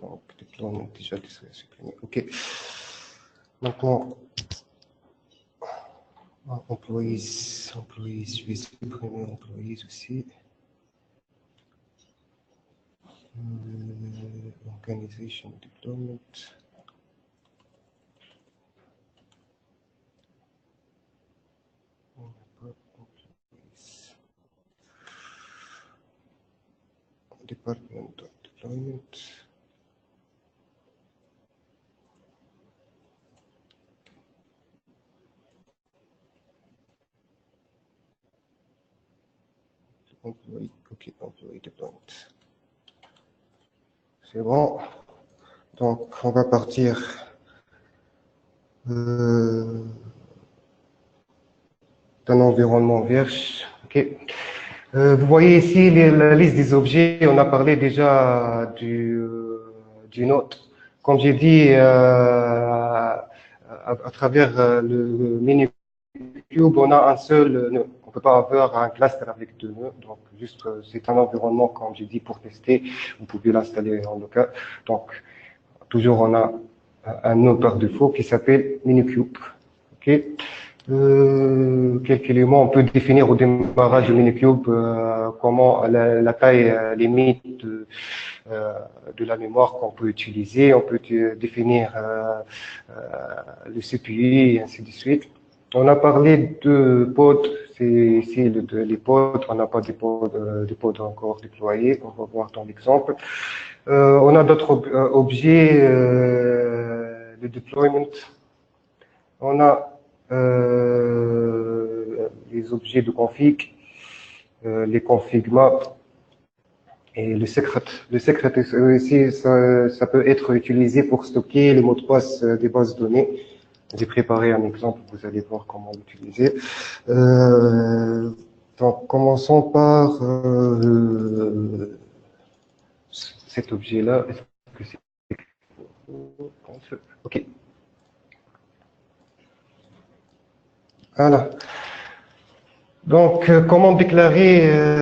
Donc, déploiement déjà supprimé. OK. Maintenant, employees, je vais supprimer employees aussi. Organization deployment. Department of deployment. Employee, OK, employee deployment. C'est bon. Donc, on va partir d'un environnement vierge. OK. Vous voyez ici la liste des objets. On a parlé déjà du node. Comme j'ai dit, à travers le Minikube, on a un seul nœud. On peut pas avoir un cluster avec 2 nœuds. Donc, juste, c'est un environnement, comme j'ai dit, pour tester. Vous pouvez l'installer en local. Donc, toujours, on a un nœud par défaut qui s'appelle Minikube. OK. Quelques éléments, on peut définir au démarrage du Minikube comment la taille limite de la mémoire qu'on peut utiliser. On peut définir le CPU et ainsi de suite. On a parlé de pods, c'est ici les pods, on n'a pas des pods encore déployés, on va voir dans l'exemple. On a d'autres objets, de deployment. On a les objets de config, les config maps et le secret. Le secret aussi, ça peut être utilisé pour stocker les mots de passe des bases de données. J'ai préparé un exemple, vous allez voir comment l'utiliser. Donc, commençons par cet objet-là. Est-ce que c'est... OK. Voilà. Donc, comment déclarer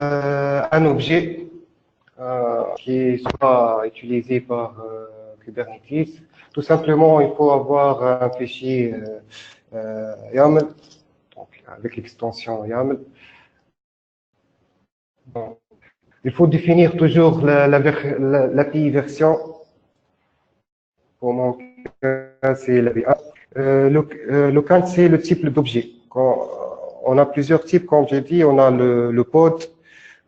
un objet qui sera utilisé par Kubernetes? Tout simplement, il faut avoir un fichier YAML, donc avec l'extension YAML. Donc, il faut définir toujours l'API version. Pour mon cas, c'est l'API. Local, c'est le type d'objet. On a plusieurs types, comme j'ai dit, on a le pod,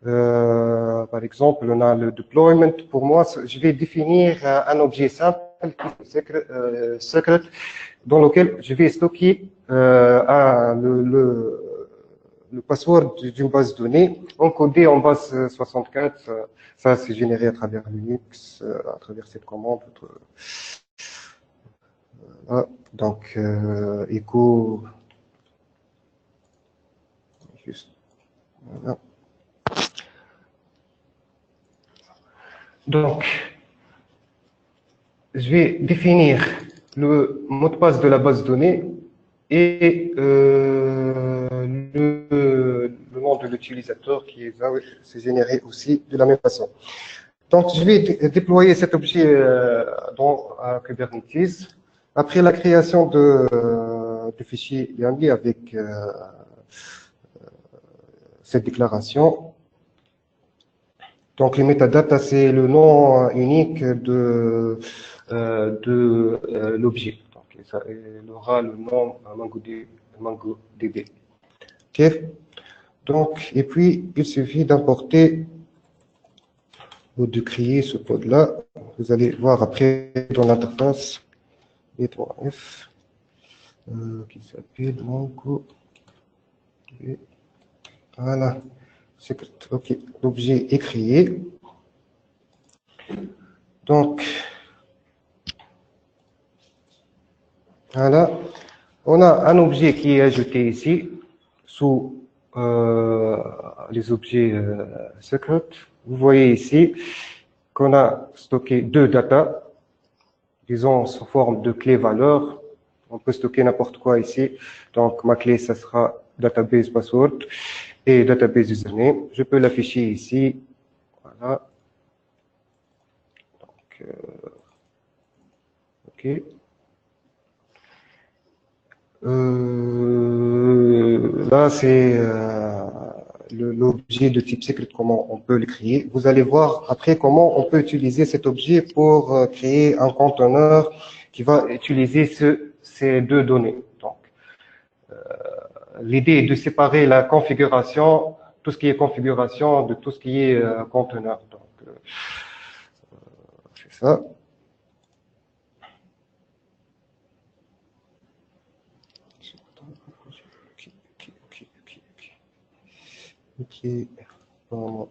par exemple, on a le deployment. Pour moi, je vais définir un objet simple, secret, dans lequel je vais stocker le password d'une base de données encodé en base 64. Ça, c'est généré à travers Linux, à travers cette commande. Voilà. Donc, echo, juste, voilà. Donc, je vais définir le mot de passe de la base de données et le nom de l'utilisateur qui est généré aussi de la même façon. Donc, je vais déployer cet objet dans Kubernetes. Après la création de fichier YAML avec cette déclaration, donc les métadatas, c'est le nom unique de l'objet. Donc, il aura le nom MongoDB. OK. Donc, et puis, il suffit d'importer ou de créer ce pod-là. Vous allez voir après dans l'interface B3F qui s'appelle MongoDB. Voilà. OK. L'objet est créé. Donc, voilà. On a un objet qui est ajouté ici sous les objets secrets. Vous voyez ici qu'on a stocké deux datas, disons sous forme de clé valeur. On peut stocker n'importe quoi ici. Donc, ma clé, ça sera database password et database username. Je peux l'afficher ici. Voilà. Donc, OK. Là, c'est l'objet de type secret, comment on peut le créer. Vous allez voir après comment on peut utiliser cet objet pour créer un conteneur qui va utiliser ces deux données. Donc, l'idée est de séparer la configuration, tout ce qui est configuration, de tout ce qui est conteneur. Donc, c'est ça. OK. Bon.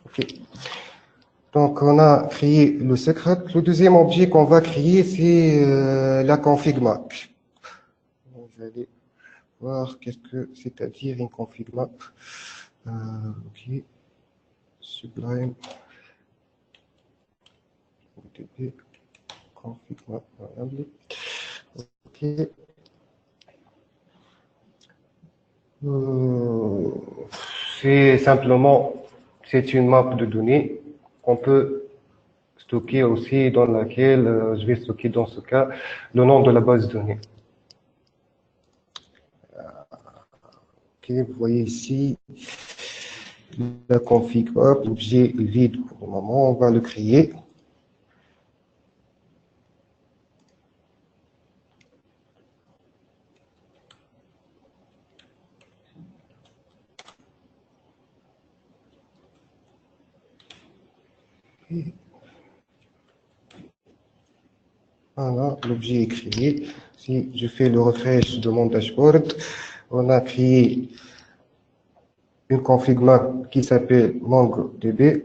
OK. Donc, on a créé le secret. Le deuxième objet qu'on va créer, c'est la config map. Vous allez voir qu'est-ce que c'est-à-dire une config map. OK. Sublime. Config map. OK. C'est simplement, c'est une map de données qu'on peut stocker aussi, dans laquelle je vais stocker dans ce cas le nom de la base de données. OK, vous voyez ici, la config, hop, l'objet est vide pour le moment, on va le créer. Voilà, l'objet est créé. Si je fais le refresh de mon dashboard, on a créé une config map qui s'appelle MongoDB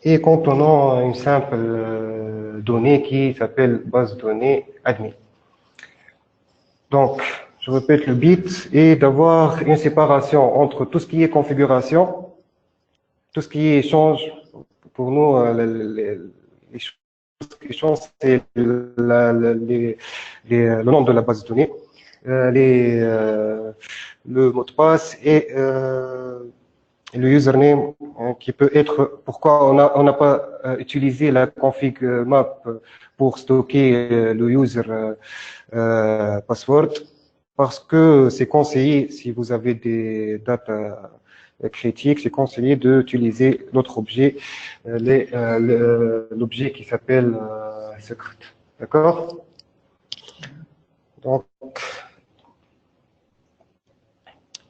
et contenant une simple donnée qui s'appelle base données admin. Donc, je répète, le but est d'avoir une séparation entre tout ce qui est configuration, tout ce qui est change. Pour nous, les choses qui changent, c'est le nom de la base de données, le mot de passe et le username qui peut être. Pourquoi on n'a pas utilisé la config map pour stocker le user password? Parce que c'est conseillé, si vous avez des data critiques, c'est conseillé d'utiliser l'autre objet, l'objet qui s'appelle secret. D'accord? Donc,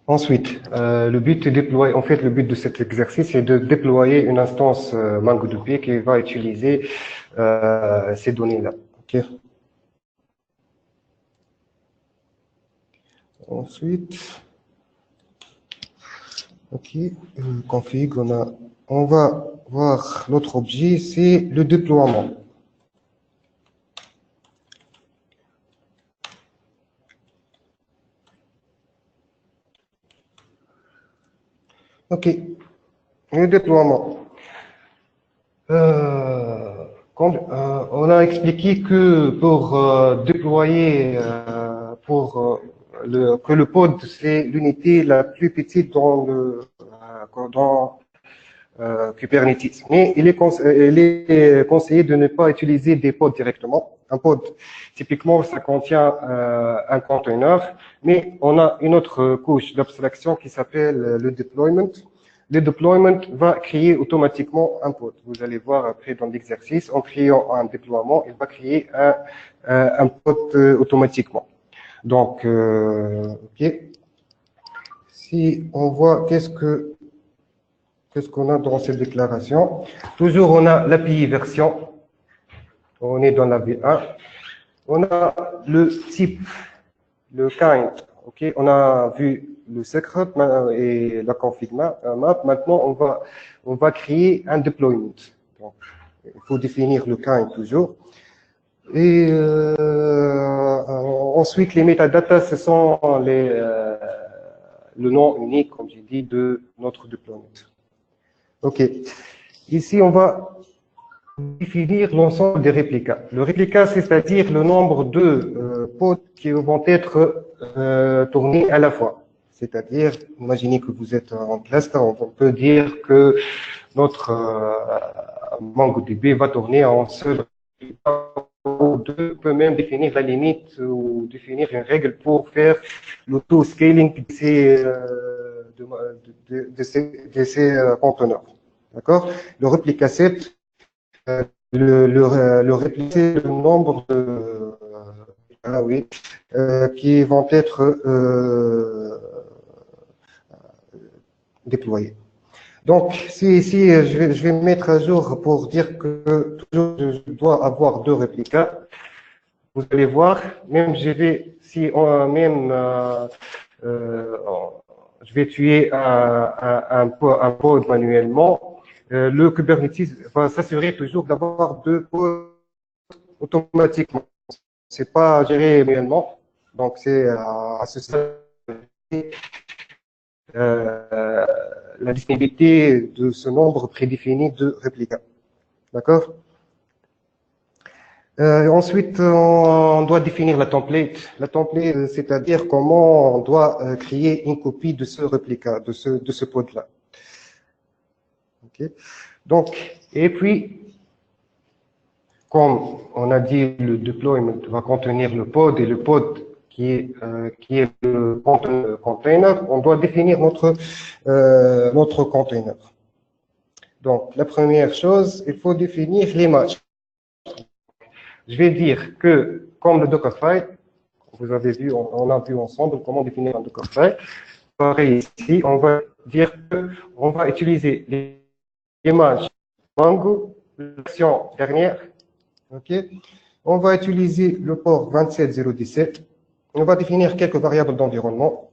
ensuite, le but est de déployer, en fait, le but de cet exercice est de déployer une instance MongoDB qui va utiliser ces données-là. Ok. Ensuite, ok, config, on va voir l'autre objet, c'est le déploiement. Ok, le déploiement. On a expliqué que pour déployer, que le pod c'est l'unité la plus petite dans Kubernetes. Mais il est conseillé de ne pas utiliser des pods directement. Un pod, typiquement, ça contient un container, mais on a une autre couche d'abstraction qui s'appelle le deployment. Le deployment va créer automatiquement un pod. Vous allez voir après dans l'exercice, en créant un déploiement, il va créer un pod automatiquement. Donc, ok. Si on voit qu'est-ce qu'on a dans cette déclaration? Toujours, on a l'API version. On est dans la V1. On a le type, le kind. Ok, on a vu le secret et la config map. Maintenant, on va créer un deployment. Donc, il faut définir le kind toujours. Et ensuite, les metadata, ce sont le nom unique, comme j'ai dit, de notre deployment. Ok. Ici, on va définir l'ensemble des réplicas. Le réplica, c'est-à-dire le nombre de pods qui vont être tournés à la fois. C'est-à-dire, imaginez que vous êtes en cluster, on peut dire que notre MongoDB va tourner en seul ou deux, on peut même définir la limite ou définir une règle pour faire l'auto-scaling de ces conteneurs. D'accord? Le réplica set, le répliquer le nombre de qui vont être déployés. Donc, si je vais mettre à jour pour dire que toujours je dois avoir deux réplicas, vous allez voir, même je vais tuer un pod manuellement, le Kubernetes va s'assurer toujours d'avoir deux pods automatiquement. C'est pas géré manuellement, donc c'est à ce stade la disponibilité de ce nombre prédéfini de réplicas. D'accord? Ensuite, on doit définir la template. La template, c'est-à-dire comment on doit créer une copie de ce réplica, de ce pod-là. Okay. Donc, et puis, comme on a dit, le deployment va contenir le pod et le pod qui est le container, on doit définir notre container. Donc, la première chose, il faut définir l'image. Je vais dire que, comme le Dockerfile, vous avez vu, on a vu ensemble comment définir un Dockerfile. Pareil ici, on va dire que on va utiliser l'image Mongo, version dernière. Ok. On va utiliser le port 27017. On va définir quelques variables d'environnement.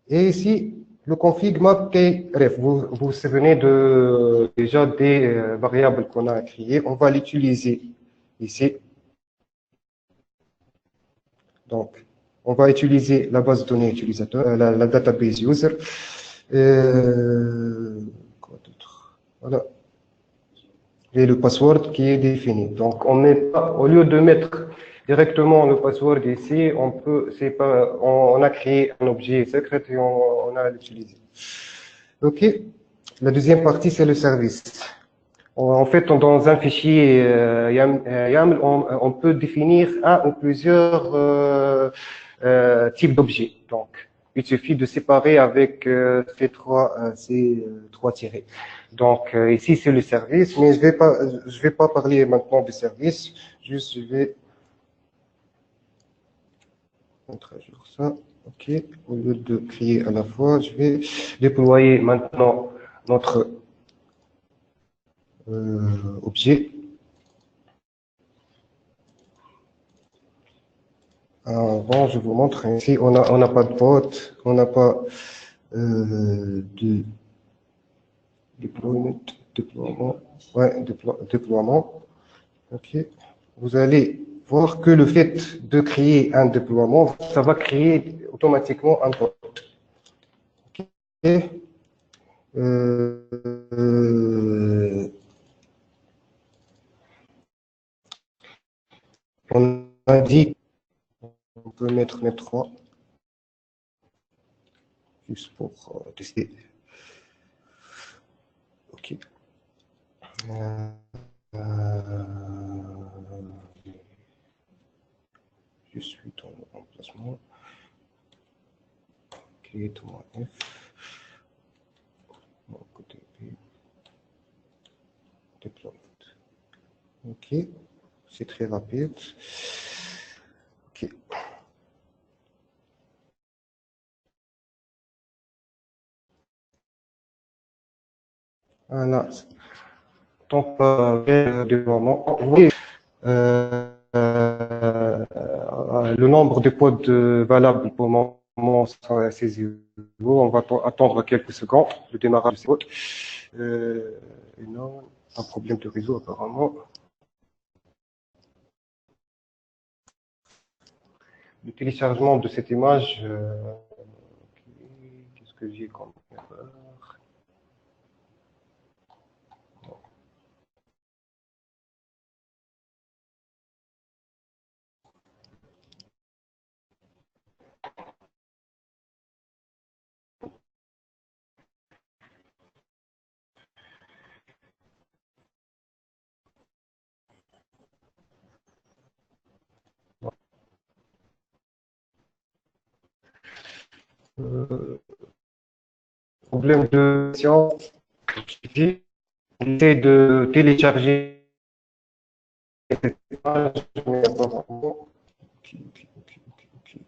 Et ici, le config map kref. Vous vous souvenez déjà des variables qu'on a créées. On va l'utiliser ici. Donc, on va utiliser la base de données utilisateur, la database user. Quoi d'autre? Voilà. Et le password qui est défini. Donc, on met pas, au lieu de mettre directement le password ici, on a créé un objet secret et on a l'utilisé. OK. La deuxième partie, c'est le service. En fait, dans un fichier YAML, on peut définir un ou plusieurs types d'objets. Donc, il suffit de séparer avec ces trois tirets. Donc, ici, c'est le service, mais je vais pas parler maintenant du service. Juste, je vais mettre à jour ça. OK. Au lieu de créer à la fois, je vais déployer maintenant notre objet. Avant, je vous montre ici, on n'a pas de pote, on n'a pas de déploiement. Ok. Vous allez voir que le fait de créer un déploiement, ça va créer automatiquement un pote. Ok. On a dit on peut mettre net 3 juste pour tester. Ok. Je suis dans le remplacement. Create-moi F. Mon côté P. Deployment. Ok. C'est très rapide. Ok. Voilà. Donc, déploiement. Vous voyez, le nombre de pods valables pour le moment sont assez zéro. On va attendre quelques secondes le démarrage de ces pods. Non, un problème de réseau apparemment. Le téléchargement de cette image. Qu'est-ce que j'ai comme erreur? Problème de science. J'essaie de télécharger cette image, mais apparemment.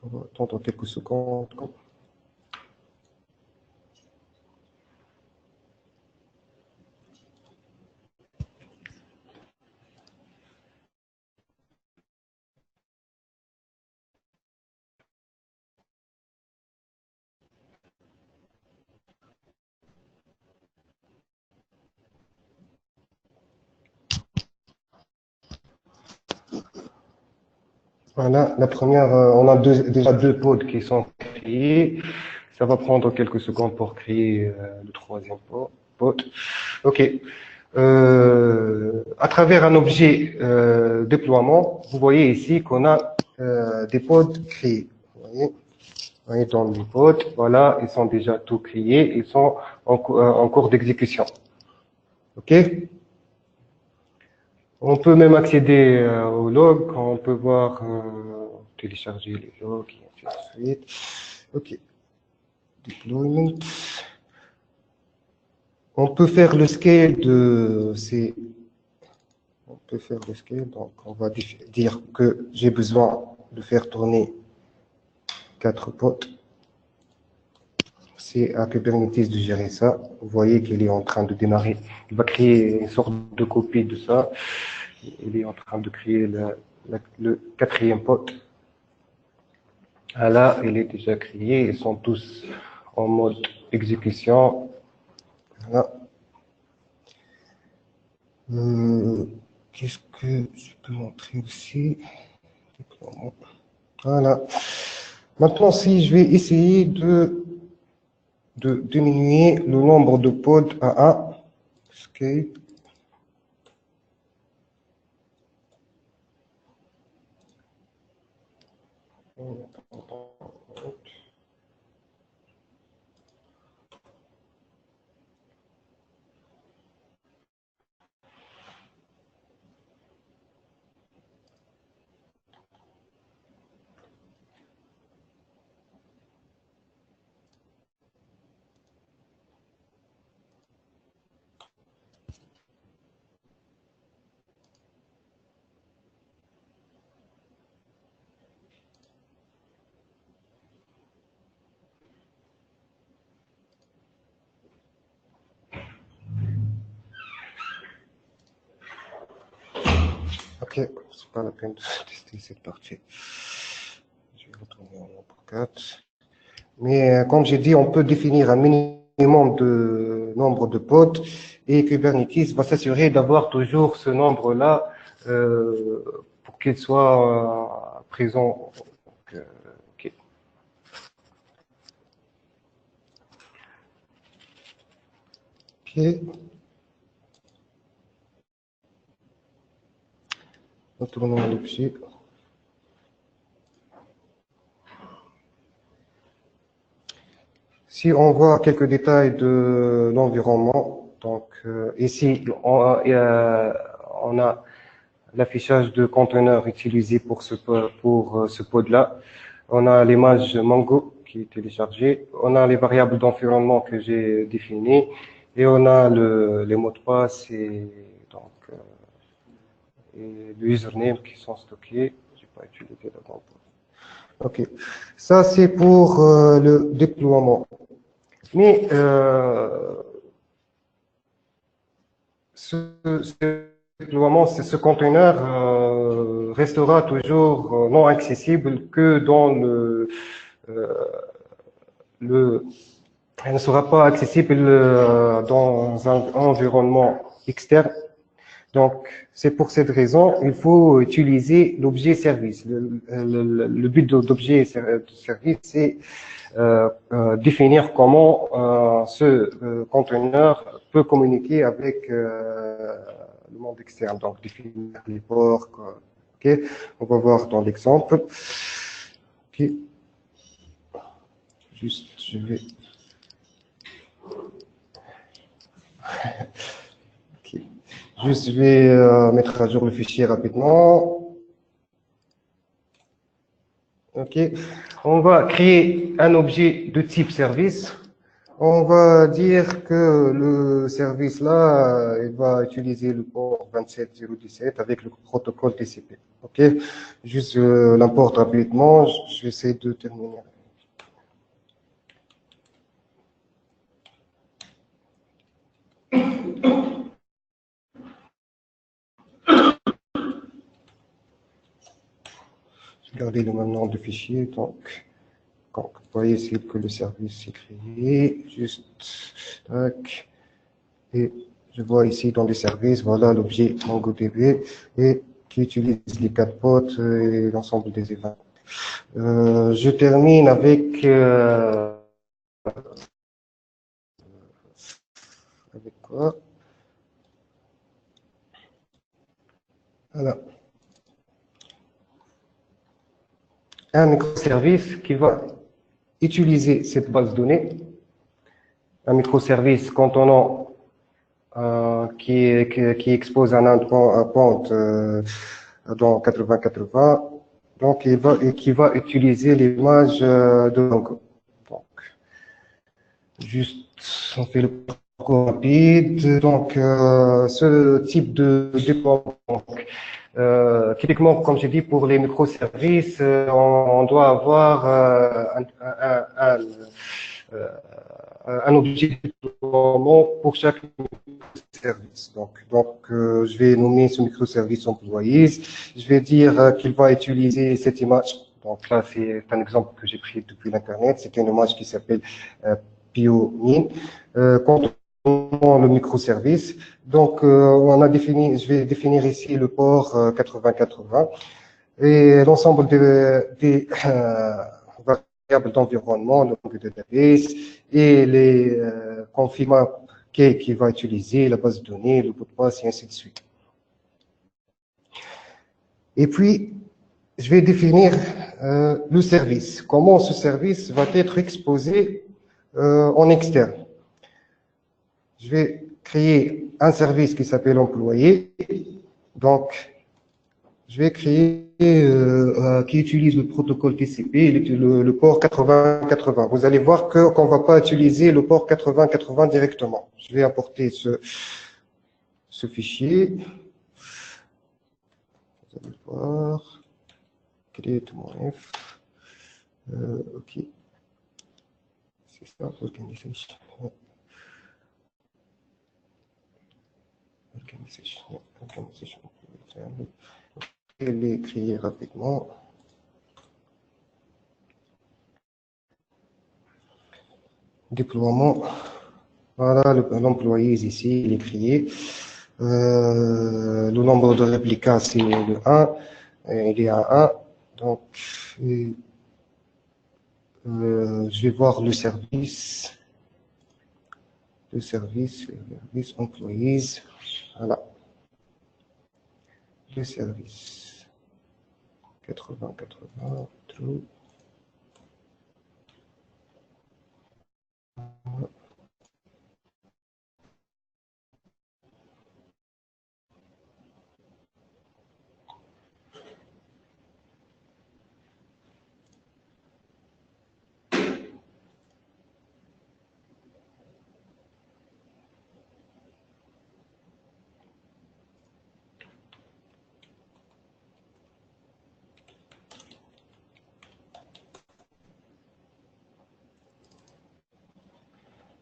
On va attendre quelques secondes. Voilà, la première, on a déjà deux pods qui sont créés. Ça va prendre quelques secondes pour créer le troisième pod. OK. À travers un objet déploiement, vous voyez ici qu'on a des pods créés. Vous voyez dans les pods, voilà, ils sont déjà tout créés, ils sont en cours d'exécution. OK? On peut même accéder au log, on peut voir télécharger les logs, et ainsi de suite. OK. Deployment. On peut faire le scale de ces. On peut faire le scale, donc on va dire que j'ai besoin de faire tourner 4 pods. C'est à Kubernetes de gérer ça. Vous voyez qu'il est en train de démarrer. Il va créer une sorte de copie de ça. Il est en train de créer le 4e pod. Ah là, il est déjà créé. Ils sont tous en mode exécution. Voilà. Qu'est-ce que je peux montrer aussi? Voilà. Maintenant, si je vais essayer de diminuer le nombre de pods à 1, escape. Ok, c'est pas la peine de tester cette partie. Je vais retourner en nombre 4. Mais comme j'ai dit, on peut définir un minimum de nombre de pods et Kubernetes va s'assurer d'avoir toujours ce nombre-là pour qu'il soit présent. Donc, ok. Ok. Retournons l'objet. Si on voit quelques détails de l'environnement, donc ici on a l'affichage de conteneurs utilisé pour ce pod-là. On a l'image Mongo qui est téléchargée. On a les variables d'environnement que j'ai définies et on a les mots de passe et donc et le username qui sont stockés. J'ai pas utilisé la. Ok, ça c'est pour le déploiement. Mais ce déploiement, ce conteneur restera toujours non accessible que dans elle ne sera pas accessible dans un environnement externe. Donc, c'est pour cette raison, il faut utiliser l'objet service. Le but de l'objet service, c'est définir comment ce conteneur peut communiquer avec le monde externe. Donc, définir les ports. Ok, on va voir dans l'exemple. Ok, juste, je vais. Okay. Juste, je vais mettre à jour le fichier rapidement. Ok, on va créer un objet de type service. On va dire que le service là, il va utiliser le port 27017 avec le protocole TCP. Ok, juste l'importe rapidement. J'essaie de terminer. Regardez le même nom de fichier. Donc, vous voyez ici que le service est créé. Juste, tac. Et je vois ici dans les services, voilà l'objet MongoDB et qui utilise les 4 ports et l'ensemble des événements. Je termine avec quoi? Voilà. Un microservice qui va utiliser cette base de données. Un microservice contenant qui expose un endpoint dans 8080. Donc, et qui va utiliser l'image de logo. Donc, juste, on fait le parcours rapide. Donc, ce type de déploiement, typiquement, comme j'ai dit, pour les microservices, on doit avoir euh, un objet de déploiement pour chaque microservice. Donc je vais nommer ce microservice employé. Je vais dire qu'il va utiliser cette image. Donc là, c'est un exemple que j'ai pris depuis l'Internet. C'est une image qui s'appelle PioMin. Concernant le microservice, donc on a défini, je vais définir ici le port 8080 et l'ensemble des variables d'environnement, le nombre de database et les confirmats qui va utiliser, la base de données, le mot de passe et ainsi de suite. Et puis, je vais définir le service. Comment ce service va être exposé en externe. Je vais créer un service qui s'appelle employé. Donc, je vais créer qui utilise le protocole TCP, le port 8080. Vous allez voir qu'on ne va pas utiliser le port 8080 directement. Je vais importer ce fichier. Vous allez voir. Create-f. OK. C'est ça, organisation. Organisation. Je vais l'écrire rapidement. Déploiement. Voilà, l'employé ici, il est créé. Le nombre de réplicas, c'est le 1. Il est à 1. Donc, je vais voir le service. Le service employees. Voilà. Le service. 80-80, true.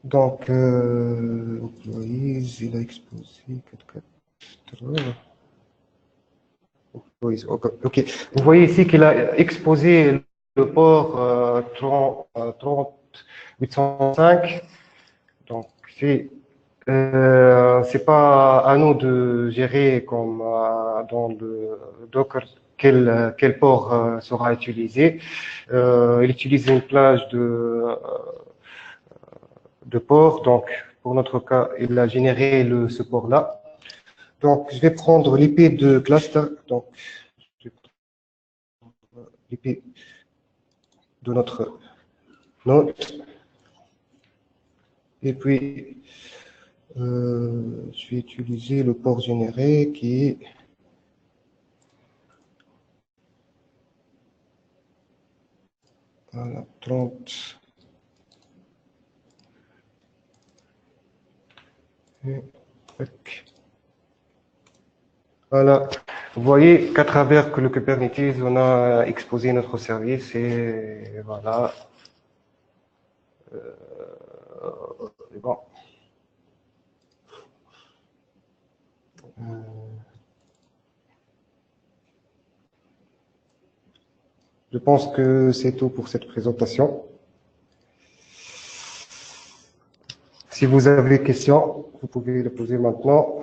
Donc, employees, il a exposé 4-4. Ok. Vous voyez ici qu'il a exposé le port 30805. Donc, c'est pas à nous de gérer comme dans le Docker quel port sera utilisé. Il utilise une plage de port. Donc, pour notre cas, il a généré ce port-là. Donc, je vais prendre l'IP de cluster. Donc, l'IP de notre node. Et puis, je vais utiliser le port généré qui est voilà, 30. Voilà, vous voyez qu'à travers le Kubernetes, on a exposé notre service et voilà. Bon. Je pense que c'est tout pour cette présentation. Si vous avez des questions, vous pouvez les poser maintenant.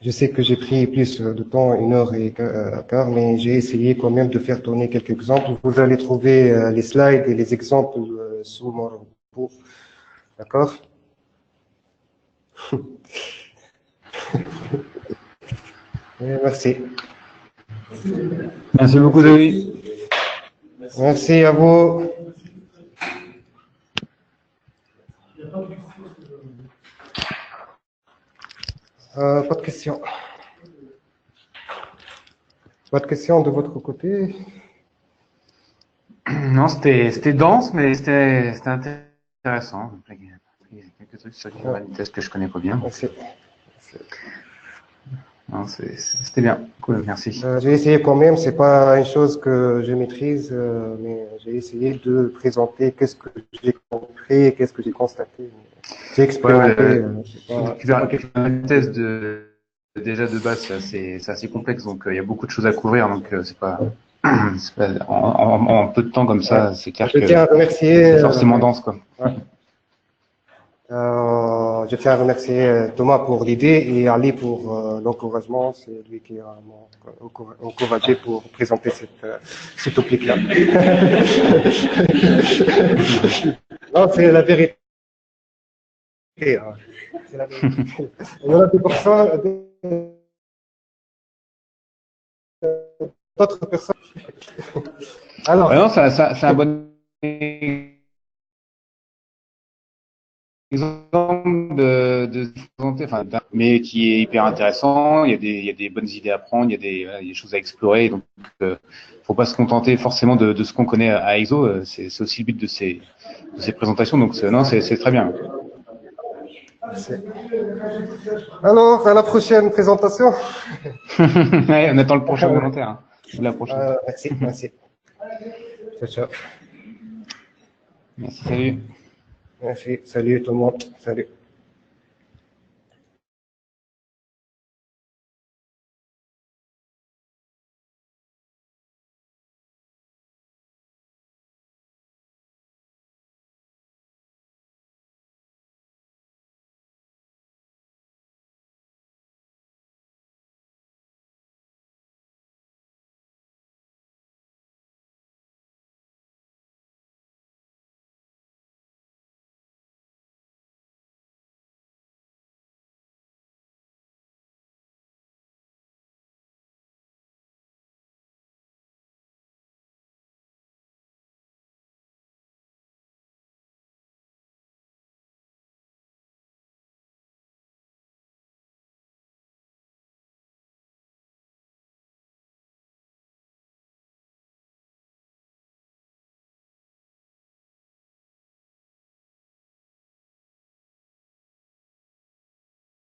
Je sais que j'ai pris plus de temps, 1h15, mais j'ai essayé quand même de faire tourner quelques exemples. Vous allez trouver les slides et les exemples sous mon repos. D'accord? Merci. Merci beaucoup, David. Merci à vous. Pas de questions. Pas de questions de votre côté? Non, c'était dense, mais c'était intéressant. Il y a quelques trucs sur Kubernetes que je connais pas bien. Merci. Non, c'était bien. Cool, merci. J'ai essayé quand même, c'est pas une chose que je maîtrise, mais j'ai essayé de présenter qu'est-ce que j'ai compris, qu'est-ce que j'ai constaté. J'ai expérimenté. Kubernetes déjà de base, c'est assez complexe, donc il y a beaucoup de choses à couvrir, donc c'est pas, en peu de temps comme ça, c'est clair Je que tiens à remercier. c'est forcément dense, quoi. Ouais. Je tiens à remercier Thomas pour l'idée et Ali pour l'encouragement. C'est lui qui m'a encouragé pour présenter cette topic-là. Non, c'est la vérité. Hein. C'est la vérité. Il y en a d'autres personnes. Alors, Non, c'est un bon exemple de se présenter, enfin, mais qui est hyper intéressant. Il y a des bonnes idées à prendre, il y a des choses à explorer. Donc, faut pas se contenter forcément de ce qu'on connaît à EXO. C'est aussi le but de ces présentations. Donc, non, c'est très bien. alors, à la prochaine présentation. Ouais, on attend le prochain volontaire. Hein. La prochaine. Merci. Ciao, ciao. Merci, salut. Merci, salut tout le monde. Salut.